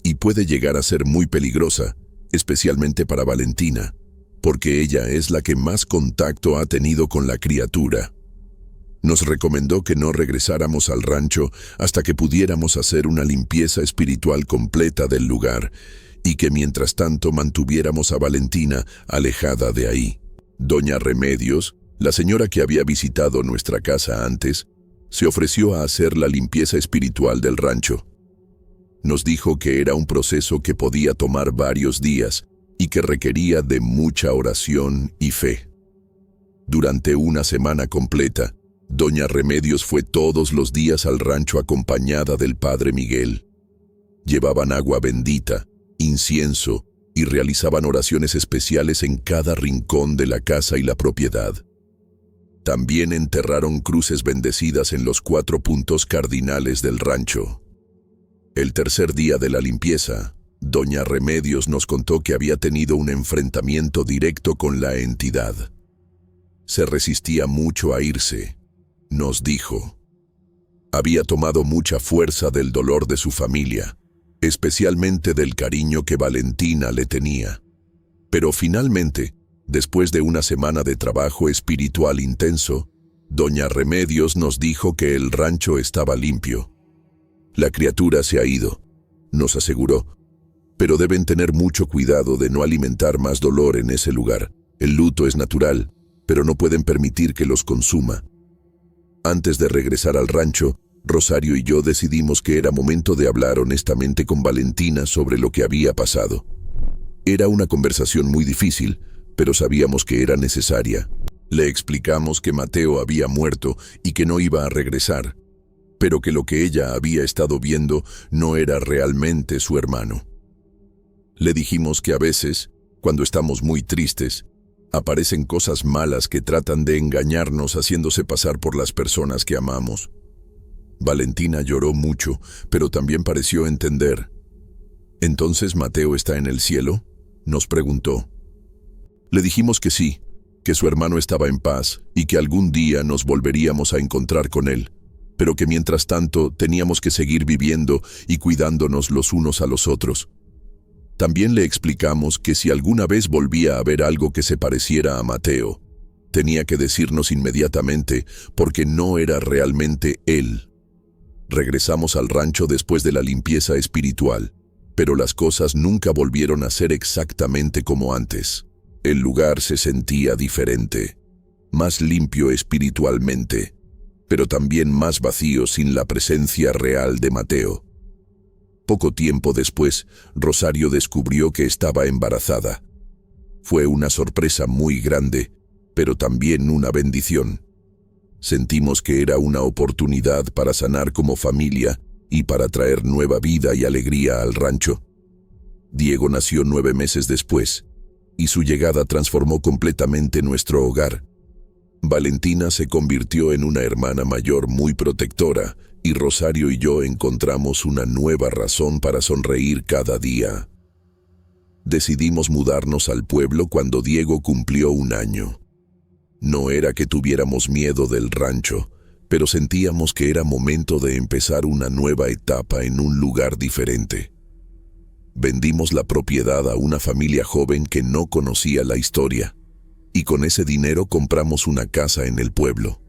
Y puede llegar a ser muy peligrosa, especialmente para Valentina, porque ella es la que más contacto ha tenido con la criatura. Nos recomendó que no regresáramos al rancho hasta que pudiéramos hacer una limpieza espiritual completa del lugar y que mientras tanto mantuviéramos a Valentina alejada de ahí. Doña Remedios, la señora que había visitado nuestra casa antes, se ofreció a hacer la limpieza espiritual del rancho. Nos dijo que era un proceso que podía tomar varios días y que requería de mucha oración y fe. Durante una semana completa, Doña Remedios fue todos los días al rancho acompañada del padre Miguel. Llevaban agua bendita, incienso y realizaban oraciones especiales en cada rincón de la casa y la propiedad. También enterraron cruces bendecidas en los 4 puntos cardinales del rancho. El tercer día de la limpieza, Doña Remedios nos contó que había tenido un enfrentamiento directo con la entidad. Se resistía mucho a irse, nos dijo. Había tomado mucha fuerza del dolor de su familia, especialmente del cariño que Valentina le tenía. Pero finalmente, después de una semana de trabajo espiritual intenso, Doña Remedios nos dijo que el rancho estaba limpio. La criatura se ha ido, nos aseguró, pero deben tener mucho cuidado de no alimentar más dolor en ese lugar. El luto es natural, pero no pueden permitir que los consuma. Antes de regresar al rancho, Rosario y yo decidimos que era momento de hablar honestamente con Valentina sobre lo que había pasado. Era una conversación muy difícil, pero sabíamos que era necesaria. Le explicamos que Mateo había muerto y que no iba a regresar, pero que lo que ella había estado viendo no era realmente su hermano. Le dijimos que a veces, cuando estamos muy tristes, aparecen cosas malas que tratan de engañarnos haciéndose pasar por las personas que amamos. Valentina lloró mucho, pero también pareció entender. ¿Entonces Mateo está en el cielo?, nos preguntó. Le dijimos que sí, que su hermano estaba en paz y que algún día nos volveríamos a encontrar con él, pero que mientras tanto teníamos que seguir viviendo y cuidándonos los unos a los otros. También le explicamos que si alguna vez volvía a ver algo que se pareciera a Mateo, tenía que decirnos inmediatamente porque no era realmente él. Regresamos al rancho después de la limpieza espiritual, pero las cosas nunca volvieron a ser exactamente como antes. El lugar se sentía diferente, más limpio espiritualmente, pero también más vacío sin la presencia real de Mateo. Poco tiempo después, Rosario descubrió que estaba embarazada. Fue una sorpresa muy grande, pero también una bendición. Sentimos que era una oportunidad para sanar como familia y para traer nueva vida y alegría al rancho. Diego nació 9 meses después, y su llegada transformó completamente nuestro hogar. Valentina se convirtió en una hermana mayor muy protectora, y Rosario y yo encontramos una nueva razón para sonreír cada día. Decidimos mudarnos al pueblo cuando Diego cumplió 1 año. No era que tuviéramos miedo del rancho, pero sentíamos que era momento de empezar una nueva etapa en un lugar diferente. Vendimos la propiedad a una familia joven que no conocía la historia, y con ese dinero compramos una casa en el pueblo.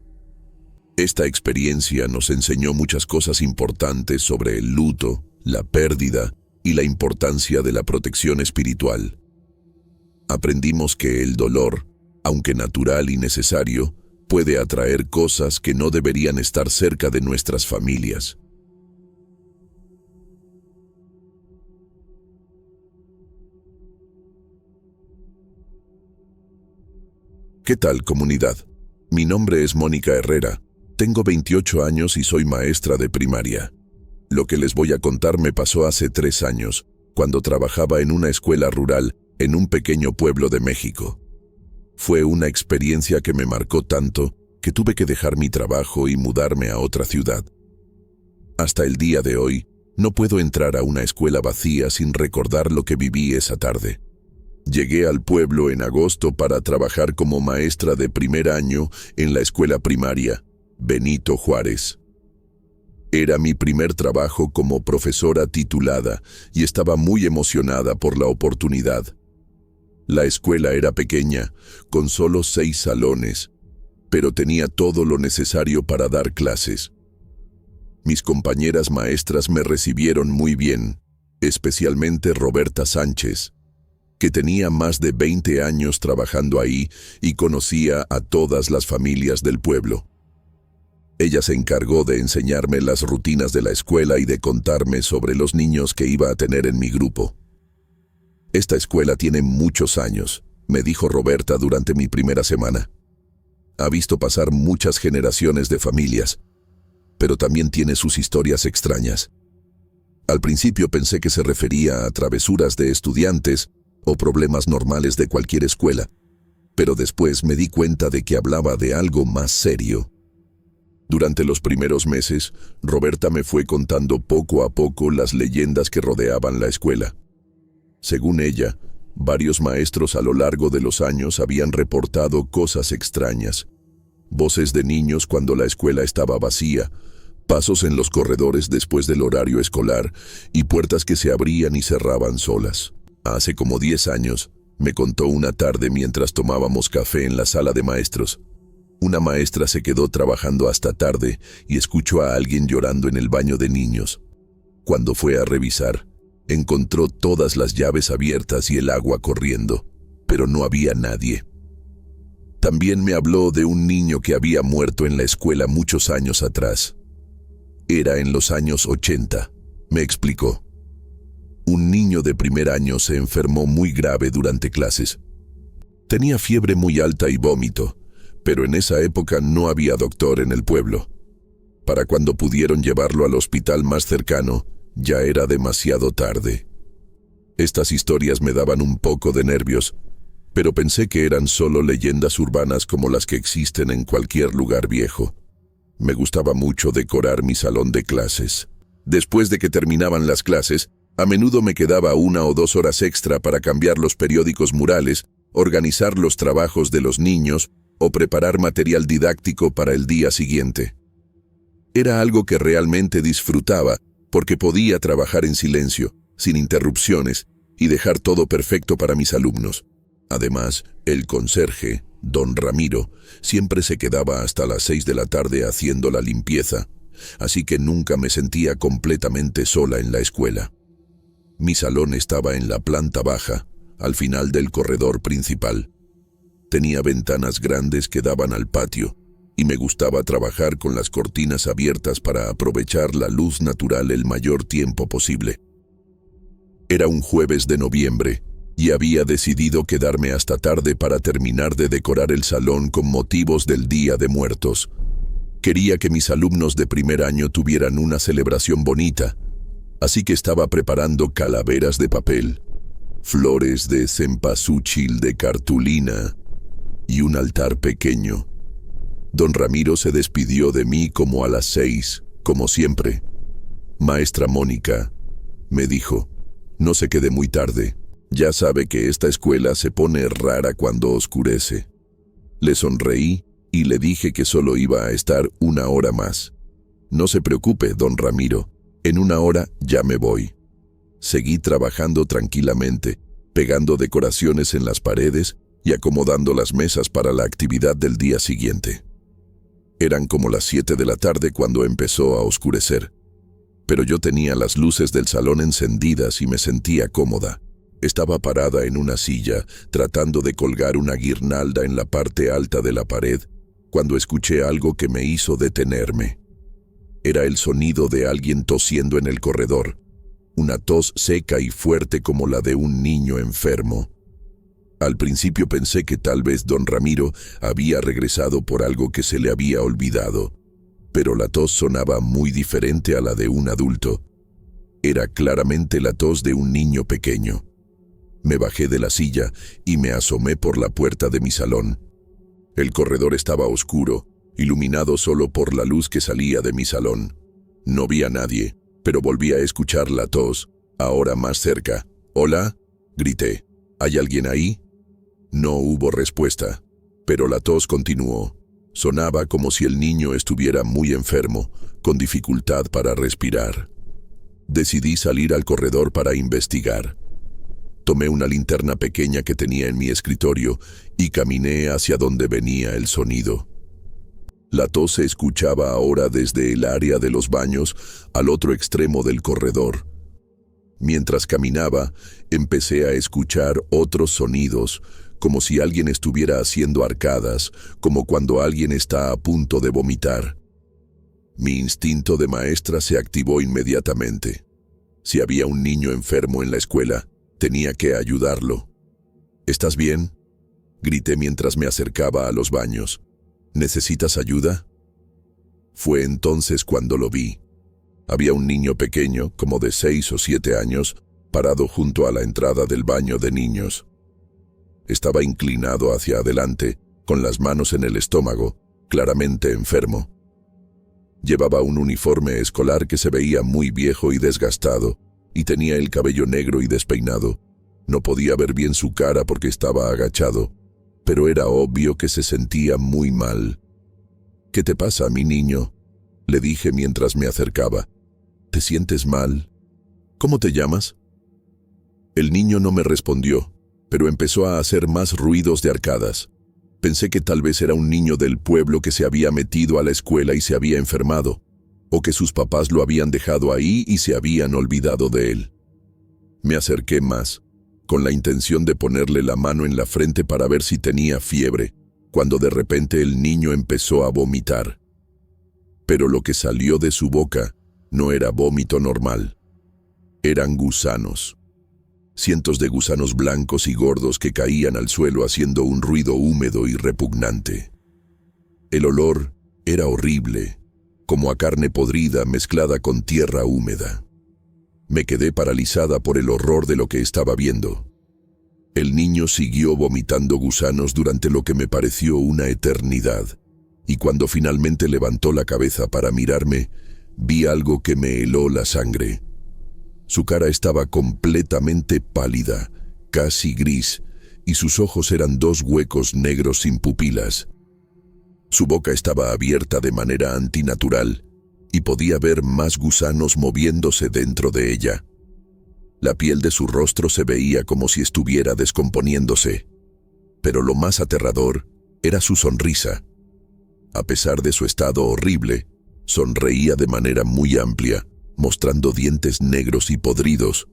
Esta experiencia nos enseñó muchas cosas importantes sobre el luto, la pérdida y la importancia de la protección espiritual. Aprendimos que el dolor, aunque natural y necesario, puede atraer cosas que no deberían estar cerca de nuestras familias. ¿Qué tal, comunidad? Mi nombre es Mónica Herrera, tengo 28 años y soy maestra de primaria. Lo que les voy a contar me pasó hace 3 años, cuando trabajaba en una escuela rural en un pequeño pueblo de México. Fue una experiencia que me marcó tanto que tuve que dejar mi trabajo y mudarme a otra ciudad. Hasta el día de hoy, no puedo entrar a una escuela vacía sin recordar lo que viví esa tarde. Llegué al pueblo en agosto para trabajar como maestra de primer año en la escuela primaria Benito Juárez. Era mi primer trabajo como profesora titulada y estaba muy emocionada por la oportunidad. La escuela era pequeña, con solo 6 salones, pero tenía todo lo necesario para dar clases. Mis compañeras maestras me recibieron muy bien, especialmente Roberta Sánchez, que tenía más de 20 años trabajando ahí y conocía a todas las familias del pueblo. Ella se encargó de enseñarme las rutinas de la escuela y de contarme sobre los niños que iba a tener en mi grupo. Esta escuela tiene muchos años, me dijo Roberta durante mi primera semana. Ha visto pasar muchas generaciones de familias, pero también tiene sus historias extrañas. Al principio pensé que se refería a travesuras de estudiantes o problemas normales de cualquier escuela, pero después me di cuenta de que hablaba de algo más serio. Durante los primeros meses, Roberta me fue contando poco a poco las leyendas que rodeaban la escuela. Según ella, varios maestros a lo largo de los años habían reportado cosas extrañas. Voces de niños cuando la escuela estaba vacía, pasos en los corredores después del horario escolar y puertas que se abrían y cerraban solas. Hace como 10 años, me contó una tarde mientras tomábamos café en la sala de maestros. Una maestra se quedó trabajando hasta tarde y escuchó a alguien llorando en el baño de niños. Cuando fue a revisar, encontró todas las llaves abiertas y el agua corriendo, pero no había nadie. También me habló de un niño que había muerto en la escuela muchos años atrás. Era en los años 80, me explicó. Un niño de primer año se enfermó muy grave durante clases. Tenía fiebre muy alta y vómito, pero en esa época no había doctor en el pueblo. Para cuando pudieron llevarlo al hospital más cercano, ya era demasiado tarde. Estas historias me daban un poco de nervios, pero pensé que eran solo leyendas urbanas como las que existen en cualquier lugar viejo. Me gustaba mucho decorar mi salón de clases. Después de que terminaban las clases, a menudo me quedaba 1 o 2 horas extra para cambiar los periódicos murales, organizar los trabajos de los niños o preparar material didáctico para el día siguiente. Era algo que realmente disfrutaba porque podía trabajar en silencio, sin interrupciones, y dejar todo perfecto para mis alumnos. Además, el conserje, don Ramiro, siempre se quedaba hasta las 6 de la tarde haciendo la limpieza, así que nunca me sentía completamente sola en la escuela. Mi salón estaba en la planta baja, al final del corredor principal. Tenía ventanas grandes que daban al patio, y me gustaba trabajar con las cortinas abiertas para aprovechar la luz natural el mayor tiempo posible. Era un jueves de noviembre, y había decidido quedarme hasta tarde para terminar de decorar el salón con motivos del Día de Muertos. Quería que mis alumnos de primer año tuvieran una celebración bonita, así que estaba preparando calaveras de papel, flores de cempasúchil de cartulina y un altar pequeño. Don Ramiro se despidió de mí como a las 6, como siempre. «Maestra Mónica», me dijo, «no se quede muy tarde. Ya sabe que esta escuela se pone rara cuando oscurece». Le sonreí y le dije que solo iba a estar 1 hora más. No se preocupe, don Ramiro, en 1 hora ya me voy. Seguí trabajando tranquilamente, pegando decoraciones en las paredes y acomodando las mesas para la actividad del día siguiente. Eran como las 7 de la tarde cuando empezó a oscurecer, pero yo tenía las luces del salón encendidas y me sentía cómoda. Estaba parada en una silla, tratando de colgar una guirnalda en la parte alta de la pared, cuando escuché algo que me hizo detenerme. Era el sonido de alguien tosiendo en el corredor, una tos seca y fuerte como la de un niño enfermo. Al principio pensé que tal vez don Ramiro había regresado por algo que se le había olvidado, pero la tos sonaba muy diferente a la de un adulto. Era claramente la tos de un niño pequeño. Me bajé de la silla y me asomé por la puerta de mi salón. El corredor estaba oscuro, iluminado solo por la luz que salía de mi salón. No vi a nadie, pero volví a escuchar la tos, ahora más cerca. «¿Hola?», grité. «¿Hay alguien ahí?». No hubo respuesta, pero la tos continuó. Sonaba como si el niño estuviera muy enfermo, con dificultad para respirar. Decidí salir al corredor para investigar. Tomé una linterna pequeña que tenía en mi escritorio y caminé hacia donde venía el sonido. La tos se escuchaba ahora desde el área de los baños al otro extremo del corredor. Mientras caminaba, empecé a escuchar otros sonidos, como si alguien estuviera haciendo arcadas, como cuando alguien está a punto de vomitar. Mi instinto de maestra se activó inmediatamente. Si había un niño enfermo en la escuela, tenía que ayudarlo. «¿Estás bien?», grité mientras me acercaba a los baños. «¿Necesitas ayuda?». Fue entonces cuando lo vi. Había un niño pequeño, como de 6 o 7 años, parado junto a la entrada del baño de niños. Estaba inclinado hacia adelante, con las manos en el estómago, claramente enfermo. Llevaba un uniforme escolar que se veía muy viejo y desgastado, y tenía el cabello negro y despeinado. No podía ver bien su cara porque estaba agachado, pero era obvio que se sentía muy mal. «¿Qué te pasa, mi niño?», le dije mientras me acercaba. «¿Te sientes mal? ¿Cómo te llamas?». El niño no me respondió, pero empezó a hacer más ruidos de arcadas. Pensé que tal vez era un niño del pueblo que se había metido a la escuela y se había enfermado, o que sus papás lo habían dejado ahí y se habían olvidado de él. Me acerqué más, con la intención de ponerle la mano en la frente para ver si tenía fiebre, cuando de repente el niño empezó a vomitar. Pero lo que salió de su boca no era vómito normal. Eran gusanos. Cientos de gusanos blancos y gordos que caían al suelo haciendo un ruido húmedo y repugnante. El olor era horrible, como a carne podrida mezclada con tierra húmeda. Me quedé paralizada por el horror de lo que estaba viendo. El niño siguió vomitando gusanos durante lo que me pareció una eternidad, y cuando finalmente levantó la cabeza para mirarme, vi algo que me heló la sangre. Su cara estaba completamente pálida, casi gris, y sus ojos eran 2 huecos negros sin pupilas. Su boca estaba abierta de manera antinatural, y podía ver más gusanos moviéndose dentro de ella. La piel de su rostro se veía como si estuviera descomponiéndose, pero lo más aterrador era su sonrisa. A pesar de su estado horrible, sonreía de manera muy amplia, mostrando dientes negros y podridos.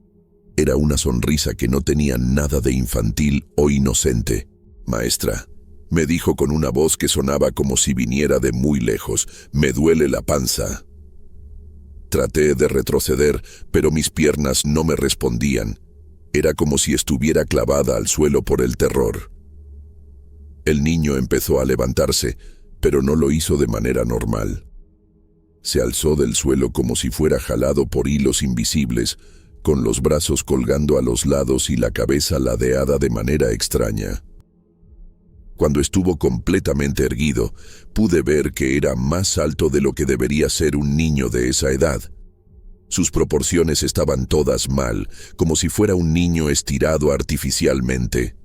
Era una sonrisa que no tenía nada de infantil o inocente. «Maestra», me dijo con una voz que sonaba como si viniera de muy lejos, «me duele la panza». Traté de retroceder, pero mis piernas no me respondían. Era como si estuviera clavada al suelo por el terror. El niño empezó a levantarse, pero no lo hizo de manera normal. Se alzó del suelo como si fuera jalado por hilos invisibles, con los brazos colgando a los lados y la cabeza ladeada de manera extraña. Cuando estuvo completamente erguido, pude ver que era más alto de lo que debería ser un niño de esa edad. Sus proporciones estaban todas mal, como si fuera un niño estirado artificialmente.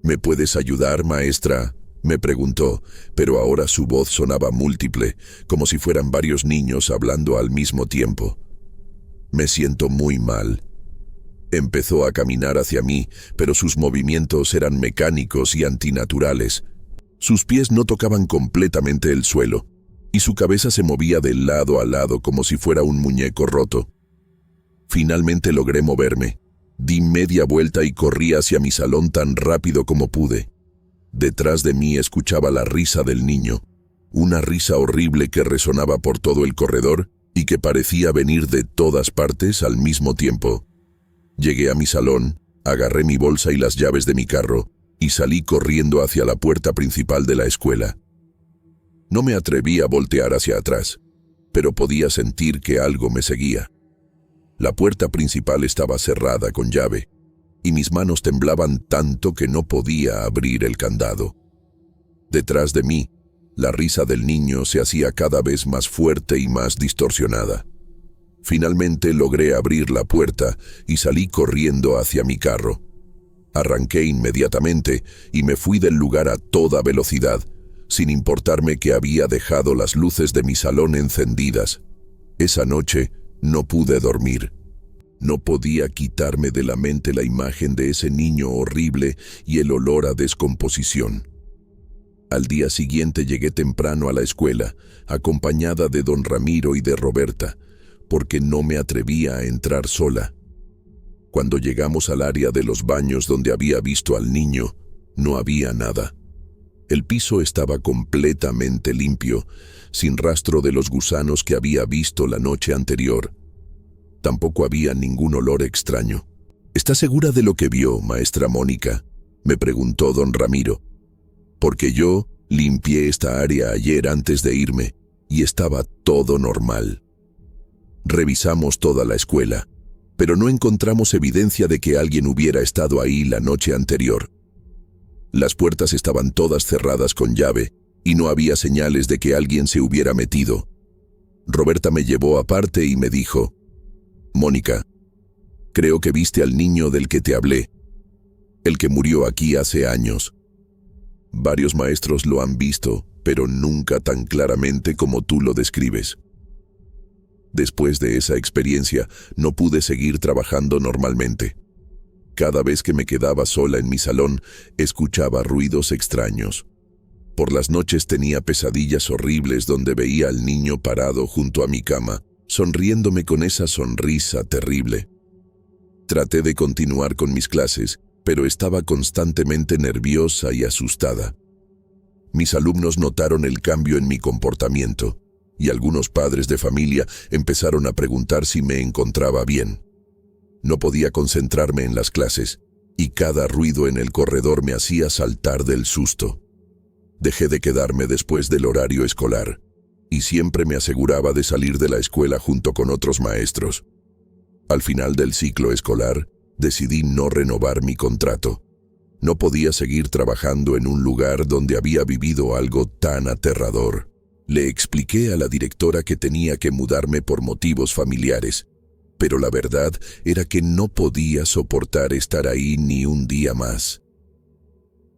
«¿Me puedes ayudar, maestra?», Me preguntó, pero ahora su voz sonaba múltiple, como si fueran varios niños hablando al mismo tiempo. Me siento muy mal. Empezó a caminar hacia mí, pero sus movimientos eran mecánicos y antinaturales. Sus pies no tocaban completamente el suelo, y su cabeza se movía de lado a lado como si fuera un muñeco roto. Finalmente logré moverme. Di media vuelta y corrí hacia mi salón tan rápido como pude. Detrás de mí escuchaba la risa del niño, una risa horrible que resonaba por todo el corredor y que parecía venir de todas partes al mismo tiempo. Llegué a mi salón, agarré mi bolsa y las llaves de mi carro y salí corriendo hacia la puerta principal de la escuela. No me atreví a voltear hacia atrás, pero podía sentir que algo me seguía. La puerta principal estaba cerrada con llave, y mis manos temblaban tanto que no podía abrir el candado. Detrás de mí, la risa del niño se hacía cada vez más fuerte y más distorsionada. Finalmente logré abrir la puerta y salí corriendo hacia mi carro. Arranqué inmediatamente y me fui del lugar a toda velocidad, sin importarme que había dejado las luces de mi salón encendidas. Esa noche no pude dormir. No podía quitarme de la mente la imagen de ese niño horrible y el olor a descomposición. Al día siguiente llegué temprano a la escuela, acompañada de don Ramiro y de Roberta, porque no me atrevía a entrar sola. Cuando llegamos al área de los baños donde había visto al niño, no había nada. El piso estaba completamente limpio, sin rastro de los gusanos que había visto la noche anterior. Tampoco había ningún olor extraño. ¿Está segura de lo que vio, maestra Mónica?, me preguntó don Ramiro. Porque yo limpié esta área ayer antes de irme y estaba todo normal. Revisamos toda la escuela, pero no encontramos evidencia de que alguien hubiera estado ahí la noche anterior. Las puertas estaban todas cerradas con llave y no había señales de que alguien se hubiera metido. Roberta me llevó aparte y me dijo: «Mónica, creo que viste al niño del que te hablé, el que murió aquí hace años. Varios maestros lo han visto, pero nunca tan claramente como tú lo describes». Después de esa experiencia, no pude seguir trabajando normalmente. Cada vez que me quedaba sola en mi salón, escuchaba ruidos extraños. Por las noches tenía pesadillas horribles donde veía al niño parado junto a mi cama, sonriéndome con esa sonrisa terrible. Traté de continuar con mis clases, pero estaba constantemente nerviosa y asustada. Mis alumnos notaron el cambio en mi comportamiento, y algunos padres de familia empezaron a preguntar si me encontraba bien. No podía concentrarme en las clases, y cada ruido en el corredor me hacía saltar del susto. Dejé de quedarme después del horario escolar, y siempre me aseguraba de salir de la escuela junto con otros maestros. Al final del ciclo escolar, decidí no renovar mi contrato. No podía seguir trabajando en un lugar donde había vivido algo tan aterrador. Le expliqué a la directora que tenía que mudarme por motivos familiares, pero la verdad era que no podía soportar estar ahí ni un día más.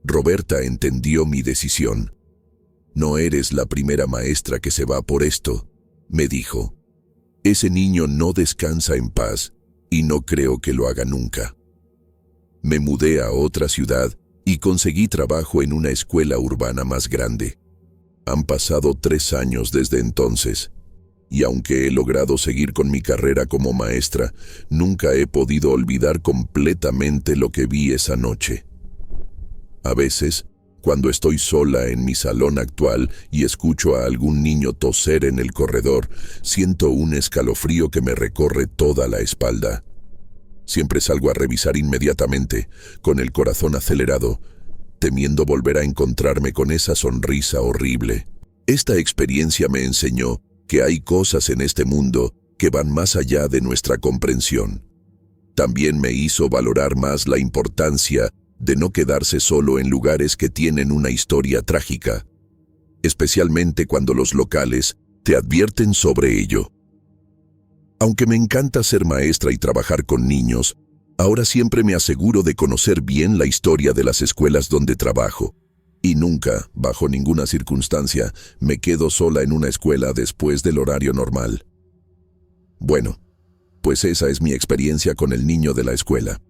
Roberta entendió mi decisión. «No eres la primera maestra que se va por esto», me dijo. «Ese niño no descansa en paz y no creo que lo haga nunca». Me mudé a otra ciudad y conseguí trabajo en una escuela urbana más grande. Han pasado 3 años desde entonces, y aunque he logrado seguir con mi carrera como maestra, nunca he podido olvidar completamente lo que vi esa noche. A veces, cuando estoy sola en mi salón actual y escucho a algún niño toser en el corredor, siento un escalofrío que me recorre toda la espalda. Siempre salgo a revisar inmediatamente, con el corazón acelerado, temiendo volver a encontrarme con esa sonrisa horrible. Esta experiencia me enseñó que hay cosas en este mundo que van más allá de nuestra comprensión. También me hizo valorar más la importancia de no quedarse solo en lugares que tienen una historia trágica, especialmente cuando los locales te advierten sobre ello. Aunque me encanta ser maestra y trabajar con niños, ahora siempre me aseguro de conocer bien la historia de las escuelas donde trabajo. Y nunca, bajo ninguna circunstancia, me quedo sola en una escuela después del horario normal. Bueno, pues esa es mi experiencia con el niño de la escuela.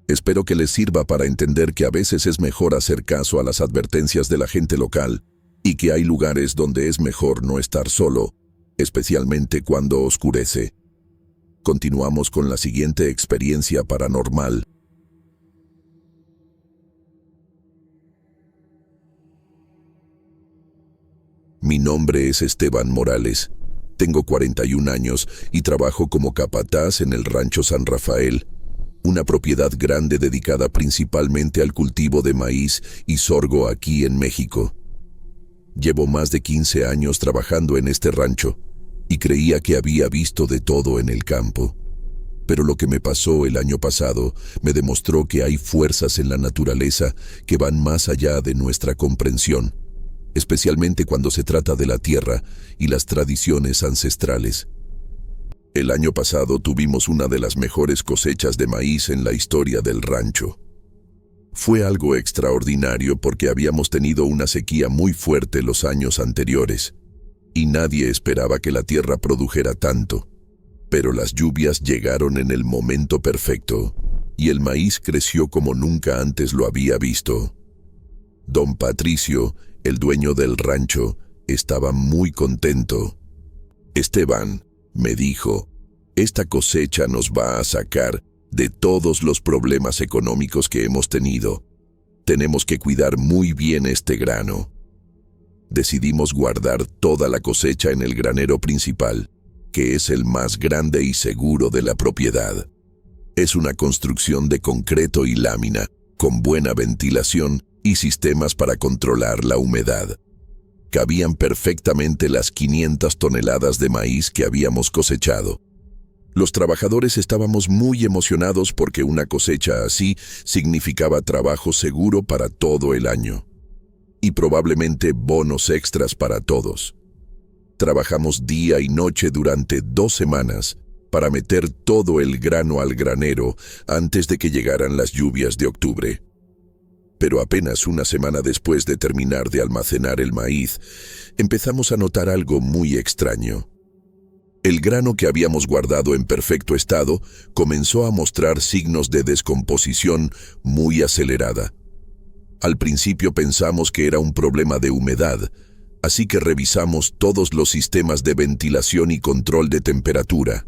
Espero que les sirva para entender que a veces es mejor hacer caso a las advertencias de la gente local y que hay lugares donde es mejor no estar solo, especialmente cuando oscurece. Continuamos con la siguiente experiencia paranormal. Mi nombre es Esteban Morales. Tengo 41 años y trabajo como capataz en el Rancho San Rafael, una propiedad grande dedicada principalmente al cultivo de maíz y sorgo aquí en México. Llevo más de 15 años trabajando en este rancho y creía que había visto de todo en el campo. Pero lo que me pasó el año pasado me demostró que hay fuerzas en la naturaleza que van más allá de nuestra comprensión, especialmente cuando se trata de la tierra y las tradiciones ancestrales. El año pasado tuvimos una de las mejores cosechas de maíz en la historia del rancho. Fue algo extraordinario porque habíamos tenido una sequía muy fuerte los años anteriores, y nadie esperaba que la tierra produjera tanto. Pero las lluvias llegaron en el momento perfecto, y el maíz creció como nunca antes lo había visto. Don Patricio, el dueño del rancho, estaba muy contento. «Esteban», me dijo, «esta cosecha nos va a sacar de todos los problemas económicos que hemos tenido. Tenemos que cuidar muy bien este grano». Decidimos guardar toda la cosecha en el granero principal, que es el más grande y seguro de la propiedad. Es una construcción de concreto y lámina, con buena ventilación y sistemas para controlar la humedad. Cabían perfectamente las 500 toneladas de maíz que habíamos cosechado. Los trabajadores estábamos muy emocionados porque una cosecha así significaba trabajo seguro para todo el año. Y probablemente bonos extras para todos. Trabajamos día y noche durante 2 semanas para meter todo el grano al granero antes de que llegaran las lluvias de octubre. Pero apenas una semana después de terminar de almacenar el maíz, empezamos a notar algo muy extraño. El grano que habíamos guardado en perfecto estado comenzó a mostrar signos de descomposición muy acelerada. Al principio pensamos que era un problema de humedad, así que revisamos todos los sistemas de ventilación y control de temperatura.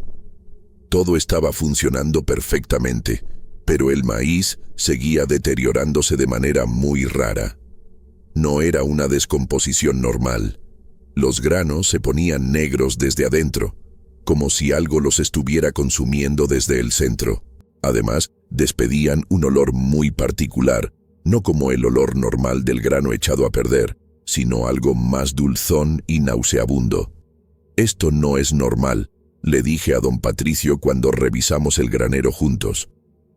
Todo estaba funcionando perfectamente, pero el maíz seguía deteriorándose de manera muy rara. No era una descomposición normal. Los granos se ponían negros desde adentro, como si algo los estuviera consumiendo desde el centro. Además, despedían un olor muy particular, no como el olor normal del grano echado a perder, sino algo más dulzón y nauseabundo. «Esto no es normal», le dije a don Patricio cuando revisamos el granero juntos.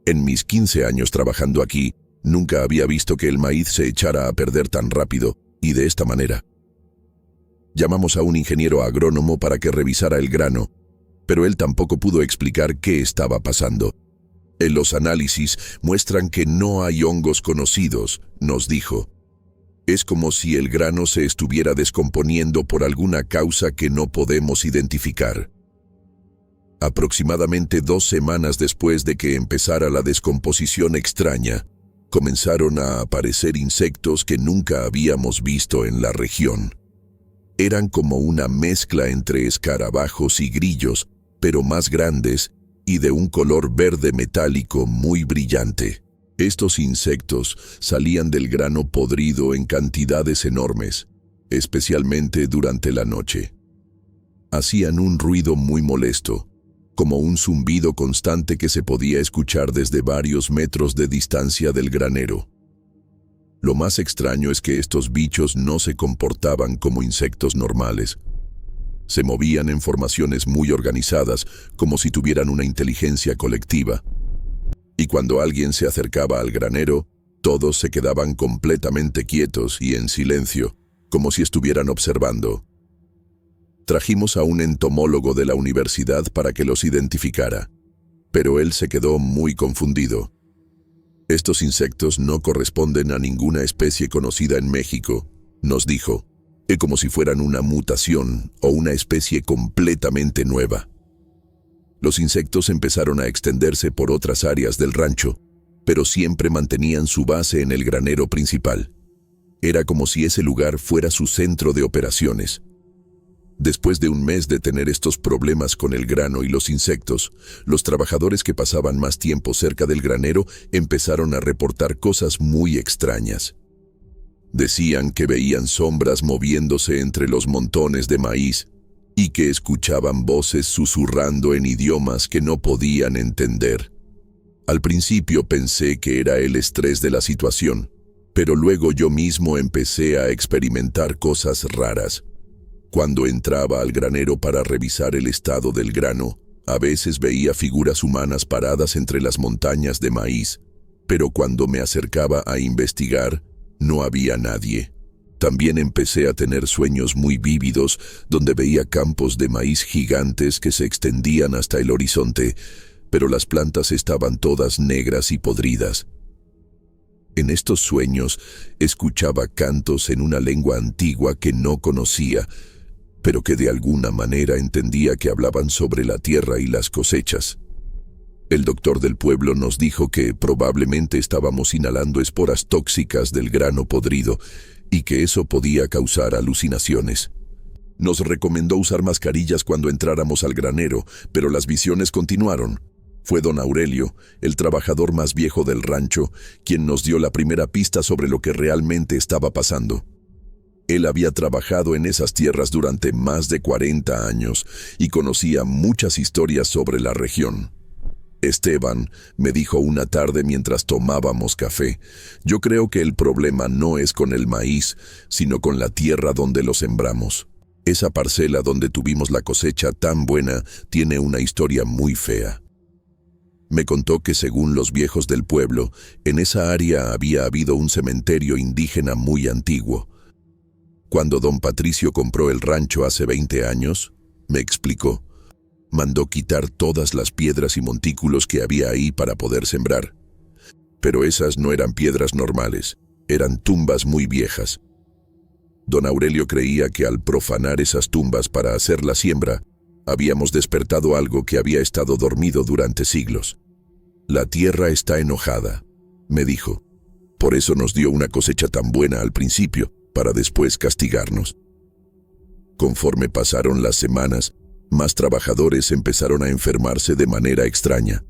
En mis 15 años trabajando aquí, nunca había visto que el maíz se echara a perder tan rápido y de esta manera. Llamamos a un ingeniero agrónomo para que revisara el grano, pero él tampoco pudo explicar qué estaba pasando. Los análisis muestran que no hay hongos conocidos, nos dijo. Es como si el grano se estuviera descomponiendo por alguna causa que no podemos identificar. Aproximadamente 2 semanas después de que empezara la descomposición extraña, comenzaron a aparecer insectos que nunca habíamos visto en la región. Eran como una mezcla entre escarabajos y grillos, pero más grandes y de un color verde metálico muy brillante. Estos insectos salían del grano podrido en cantidades enormes, especialmente durante la noche. Hacían un ruido muy molesto, como un zumbido constante que se podía escuchar desde varios metros de distancia del granero. Lo más extraño es que estos bichos no se comportaban como insectos normales. Se movían en formaciones muy organizadas, como si tuvieran una inteligencia colectiva. Y cuando alguien se acercaba al granero, todos se quedaban completamente quietos y en silencio, como si estuvieran observando. Trajimos a un entomólogo de la universidad para que los identificara, pero él se quedó muy confundido. Estos insectos no corresponden a ninguna especie conocida en México, nos dijo, como si fueran una mutación o una especie completamente nueva. Los insectos empezaron a extenderse por otras áreas del rancho, pero siempre mantenían su base en el granero principal. Era como si ese lugar fuera su centro de operaciones. Después de un mes de tener estos problemas con el grano y los insectos, los trabajadores que pasaban más tiempo cerca del granero empezaron a reportar cosas muy extrañas. Decían que veían sombras moviéndose entre los montones de maíz y que escuchaban voces susurrando en idiomas que no podían entender. Al principio pensé que era el estrés de la situación, pero luego yo mismo empecé a experimentar cosas raras. Cuando entraba al granero para revisar el estado del grano, a veces veía figuras humanas paradas entre las montañas de maíz, pero cuando me acercaba a investigar, no había nadie. También empecé a tener sueños muy vívidos, donde veía campos de maíz gigantes que se extendían hasta el horizonte, pero las plantas estaban todas negras y podridas. En estos sueños, escuchaba cantos en una lengua antigua que no conocía, pero que de alguna manera entendía que hablaban sobre la tierra y las cosechas. El doctor del pueblo nos dijo que probablemente estábamos inhalando esporas tóxicas del grano podrido y que eso podía causar alucinaciones. Nos recomendó usar mascarillas cuando entráramos al granero, pero las visiones continuaron. Fue don Aurelio, el trabajador más viejo del rancho, quien nos dio la primera pista sobre lo que realmente estaba pasando. Él había trabajado en esas tierras durante más de 40 años y conocía muchas historias sobre la región. Esteban, me dijo una tarde mientras tomábamos café, yo creo que el problema no es con el maíz, sino con la tierra donde lo sembramos. Esa parcela donde tuvimos la cosecha tan buena tiene una historia muy fea. Me contó que según los viejos del pueblo, en esa área había habido un cementerio indígena muy antiguo. Cuando don Patricio compró el rancho hace 20 años, me explicó, mandó quitar todas las piedras y montículos que había ahí para poder sembrar. Pero esas no eran piedras normales, eran tumbas muy viejas. Don Aurelio creía que al profanar esas tumbas para hacer la siembra, habíamos despertado algo que había estado dormido durante siglos. La tierra está enojada, me dijo. Por eso nos dio una cosecha tan buena al principio, para después castigarnos. Conforme pasaron las semanas, más trabajadores empezaron a enfermarse de manera extraña.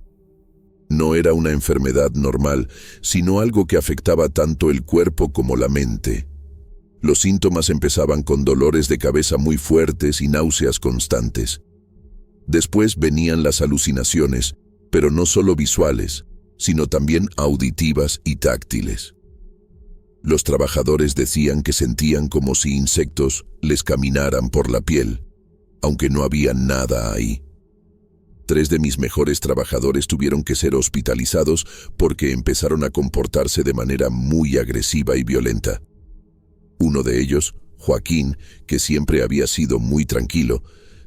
No era una enfermedad normal, sino algo que afectaba tanto el cuerpo como la mente. Los síntomas empezaban con dolores de cabeza muy fuertes y náuseas constantes. Después venían las alucinaciones, pero no solo visuales, sino también auditivas y táctiles. Los trabajadores decían que sentían como si insectos les caminaran por la piel, aunque no había nada ahí. 3 de mis mejores trabajadores tuvieron que ser hospitalizados porque empezaron a comportarse de manera muy agresiva y violenta. Uno de ellos, Joaquín, que siempre había sido muy tranquilo,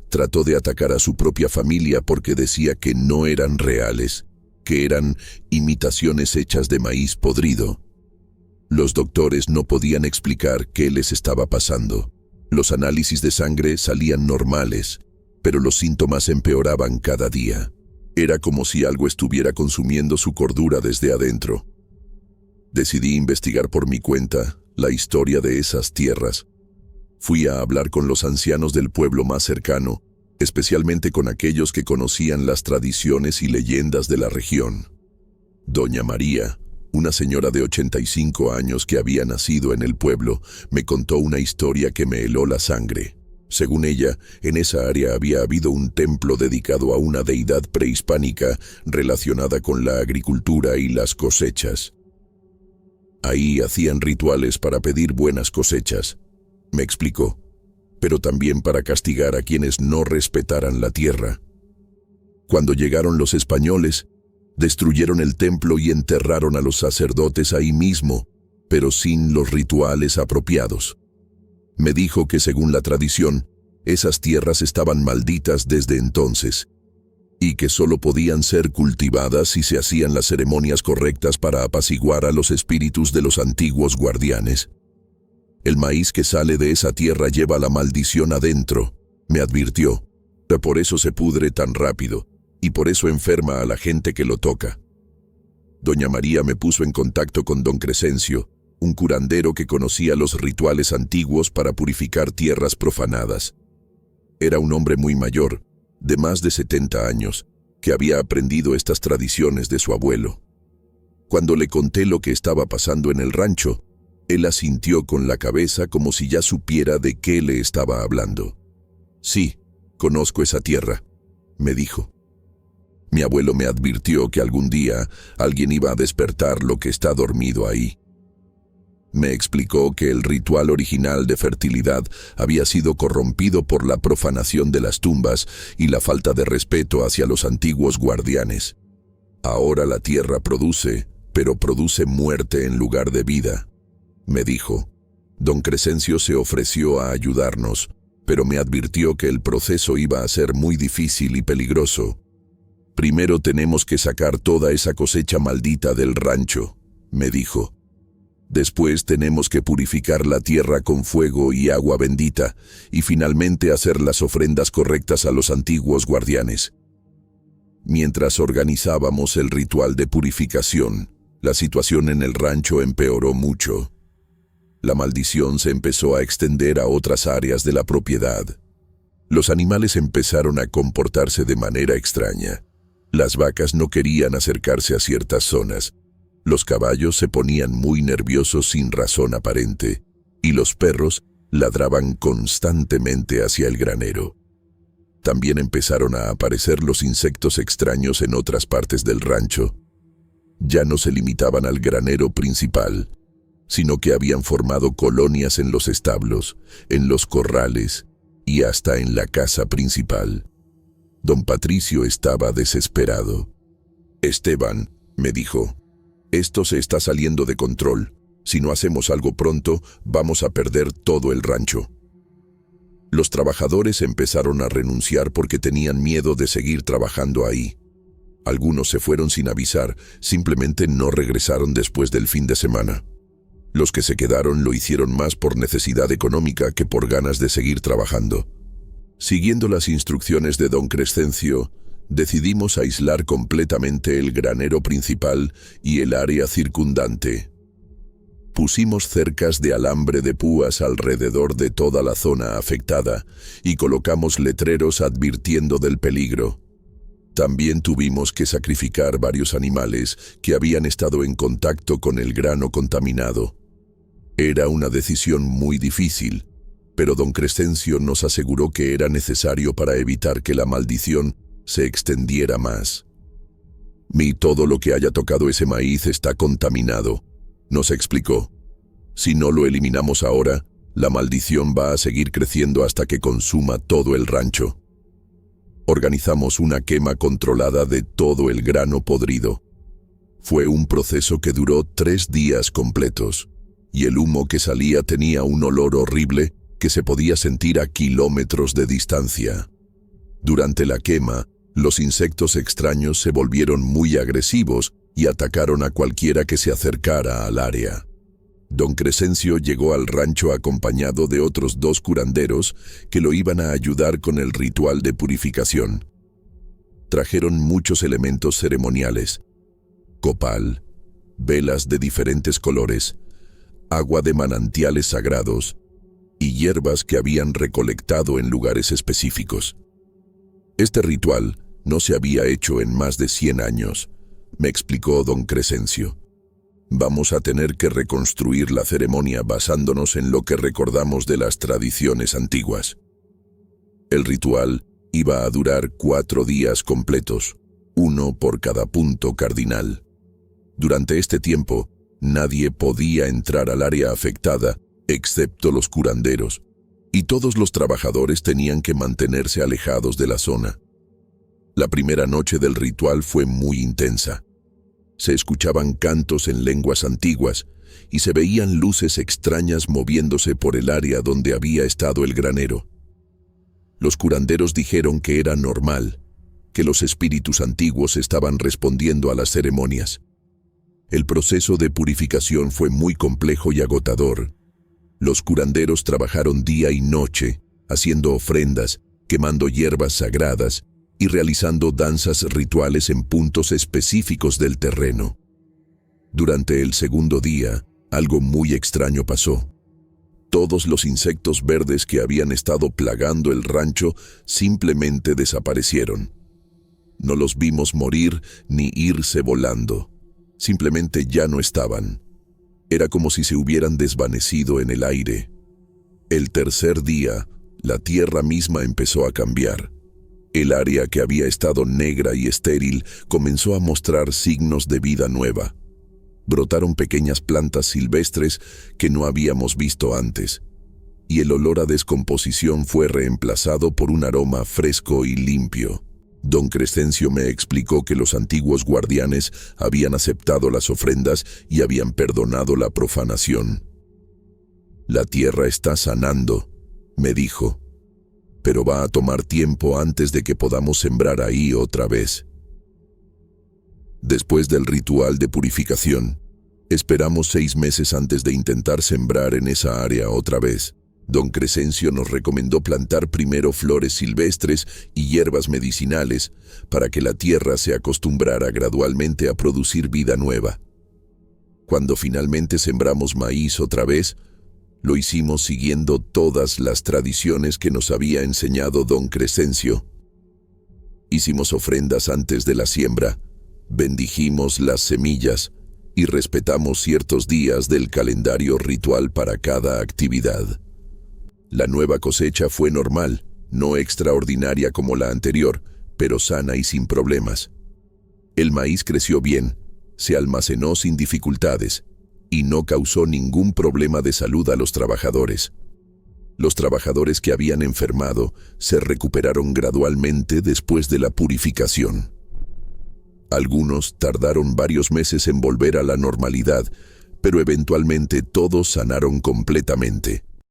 trató de atacar a su propia familia porque decía que no eran reales, que eran imitaciones hechas de maíz podrido. Los doctores no podían explicar qué les estaba pasando. Los análisis de sangre salían normales, pero los síntomas empeoraban cada día. Era como si algo estuviera consumiendo su cordura desde adentro. Decidí investigar por mi cuenta la historia de esas tierras. Fui a hablar con los ancianos del pueblo más cercano, especialmente con aquellos que conocían las tradiciones y leyendas de la región. Doña María, una señora de 85 años que había nacido en el pueblo, me contó una historia que me heló la sangre. Según ella, en esa área había habido un templo dedicado a una deidad prehispánica relacionada con la agricultura y las cosechas. Ahí hacían rituales para pedir buenas cosechas, me explicó, pero también para castigar a quienes no respetaran la tierra. Cuando llegaron los españoles, destruyeron el templo y enterraron a los sacerdotes ahí mismo, pero sin los rituales apropiados. Me dijo que según la tradición, esas tierras estaban malditas desde entonces, y que solo podían ser cultivadas si se hacían las ceremonias correctas para apaciguar a los espíritus de los antiguos guardianes. El maíz que sale de esa tierra lleva la maldición adentro, me advirtió. Por eso se pudre tan rápido, y por eso enferma a la gente que lo toca. Doña María me puso en contacto con don Crescencio, un curandero que conocía los rituales antiguos para purificar tierras profanadas. Era un hombre muy mayor, de más de 70 años, que había aprendido estas tradiciones de su abuelo. Cuando le conté lo que estaba pasando en el rancho, él asintió con la cabeza como si ya supiera de qué le estaba hablando. Sí, conozco esa tierra, me dijo. Mi abuelo me advirtió que algún día alguien iba a despertar lo que está dormido ahí. Me explicó que el ritual original de fertilidad había sido corrompido por la profanación de las tumbas y la falta de respeto hacia los antiguos guardianes. Ahora la tierra produce, pero produce muerte en lugar de vida, me dijo. Don Crescencio se ofreció a ayudarnos, pero me advirtió que el proceso iba a ser muy difícil y peligroso. Primero tenemos que sacar toda esa cosecha maldita del rancho, me dijo. Después tenemos que purificar la tierra con fuego y agua bendita, y finalmente hacer las ofrendas correctas a los antiguos guardianes. Mientras organizábamos el ritual de purificación, la situación en el rancho empeoró mucho. La maldición se empezó a extender a otras áreas de la propiedad. Los animales empezaron a comportarse de manera extraña. Las vacas no querían acercarse a ciertas zonas. Los caballos se ponían muy nerviosos sin razón aparente, y los perros ladraban constantemente hacia el granero. También empezaron a aparecer los insectos extraños en otras partes del rancho. Ya no se limitaban al granero principal, sino que habían formado colonias en los establos, en los corrales y hasta en la casa principal. Don Patricio estaba desesperado. «Esteban», me dijo, «esto se está saliendo de control. Si no hacemos algo pronto, vamos a perder todo el rancho». Los trabajadores empezaron a renunciar porque tenían miedo de seguir trabajando ahí. Algunos se fueron sin avisar, simplemente no regresaron después del fin de semana. Los que se quedaron lo hicieron más por necesidad económica que por ganas de seguir trabajando. Siguiendo las instrucciones de don Crescencio, decidimos aislar completamente el granero principal y el área circundante. Pusimos cercas de alambre de púas alrededor de toda la zona afectada y colocamos letreros advirtiendo del peligro. También tuvimos que sacrificar varios animales que habían estado en contacto con el grano contaminado. Era una decisión muy difícil, pero don Crescencio nos aseguró que era necesario para evitar que la maldición se extendiera más. Todo lo que haya tocado ese maíz está contaminado, nos explicó. Si no lo eliminamos ahora, la maldición va a seguir creciendo hasta que consuma todo el rancho. Organizamos una quema controlada de todo el grano podrido. Fue un proceso que duró 3 días completos, y el humo que salía tenía un olor horrible que se podía sentir a kilómetros de distancia. Durante la quema, los insectos extraños se volvieron muy agresivos y atacaron a cualquiera que se acercara al área. Don Crescencio llegó al rancho acompañado de otros 2 curanderos que lo iban a ayudar con el ritual de purificación. Trajeron muchos elementos ceremoniales: copal, velas de diferentes colores, agua de manantiales sagrados y hierbas que habían recolectado en lugares específicos. Este ritual no se había hecho en más de 100 años, me explicó don Crescencio. Vamos a tener que reconstruir la ceremonia basándonos en lo que recordamos de las tradiciones antiguas. El ritual iba a durar 4 días completos, 1 por cada punto cardinal. Durante este tiempo, nadie podía entrar al área afectada, excepto los curanderos, y todos los trabajadores tenían que mantenerse alejados de la zona. La primera noche del ritual fue muy intensa. Se escuchaban cantos en lenguas antiguas y se veían luces extrañas moviéndose por el área donde había estado el granero. Los curanderos dijeron que era normal, que los espíritus antiguos estaban respondiendo a las ceremonias. El proceso de purificación fue muy complejo y agotador. Los curanderos trabajaron día y noche, haciendo ofrendas, quemando hierbas sagradas y realizando danzas rituales en puntos específicos del terreno. Durante el segundo día, algo muy extraño pasó. Todos los insectos verdes que habían estado plagando el rancho simplemente desaparecieron. No los vimos morir ni irse volando. Simplemente ya no estaban. Era como si se hubieran desvanecido en el aire. El tercer día, la tierra misma empezó a cambiar. El área que había estado negra y estéril comenzó a mostrar signos de vida nueva. Brotaron pequeñas plantas silvestres que no habíamos visto antes, y el olor a descomposición fue reemplazado por un aroma fresco y limpio. Don Crescencio me explicó que los antiguos guardianes habían aceptado las ofrendas y habían perdonado la profanación. La tierra está sanando, me dijo, pero va a tomar tiempo antes de que podamos sembrar ahí otra vez. Después del ritual de purificación, esperamos 6 meses antes de intentar sembrar en esa área otra vez. Don Crescencio nos recomendó plantar primero flores silvestres y hierbas medicinales para que la tierra se acostumbrara gradualmente a producir vida nueva. Cuando finalmente sembramos maíz otra vez, lo hicimos siguiendo todas las tradiciones que nos había enseñado Don Crescencio. Hicimos ofrendas antes de la siembra, bendijimos las semillas y respetamos ciertos días del calendario ritual para cada actividad. La nueva cosecha fue normal, no extraordinaria como la anterior, pero sana y sin problemas. El maíz creció bien, se almacenó sin dificultades y no causó ningún problema de salud a los trabajadores. Los trabajadores que habían enfermado se recuperaron gradualmente después de la purificación. Algunos tardaron varios meses en volver a la normalidad, pero eventualmente todos sanaron completamente.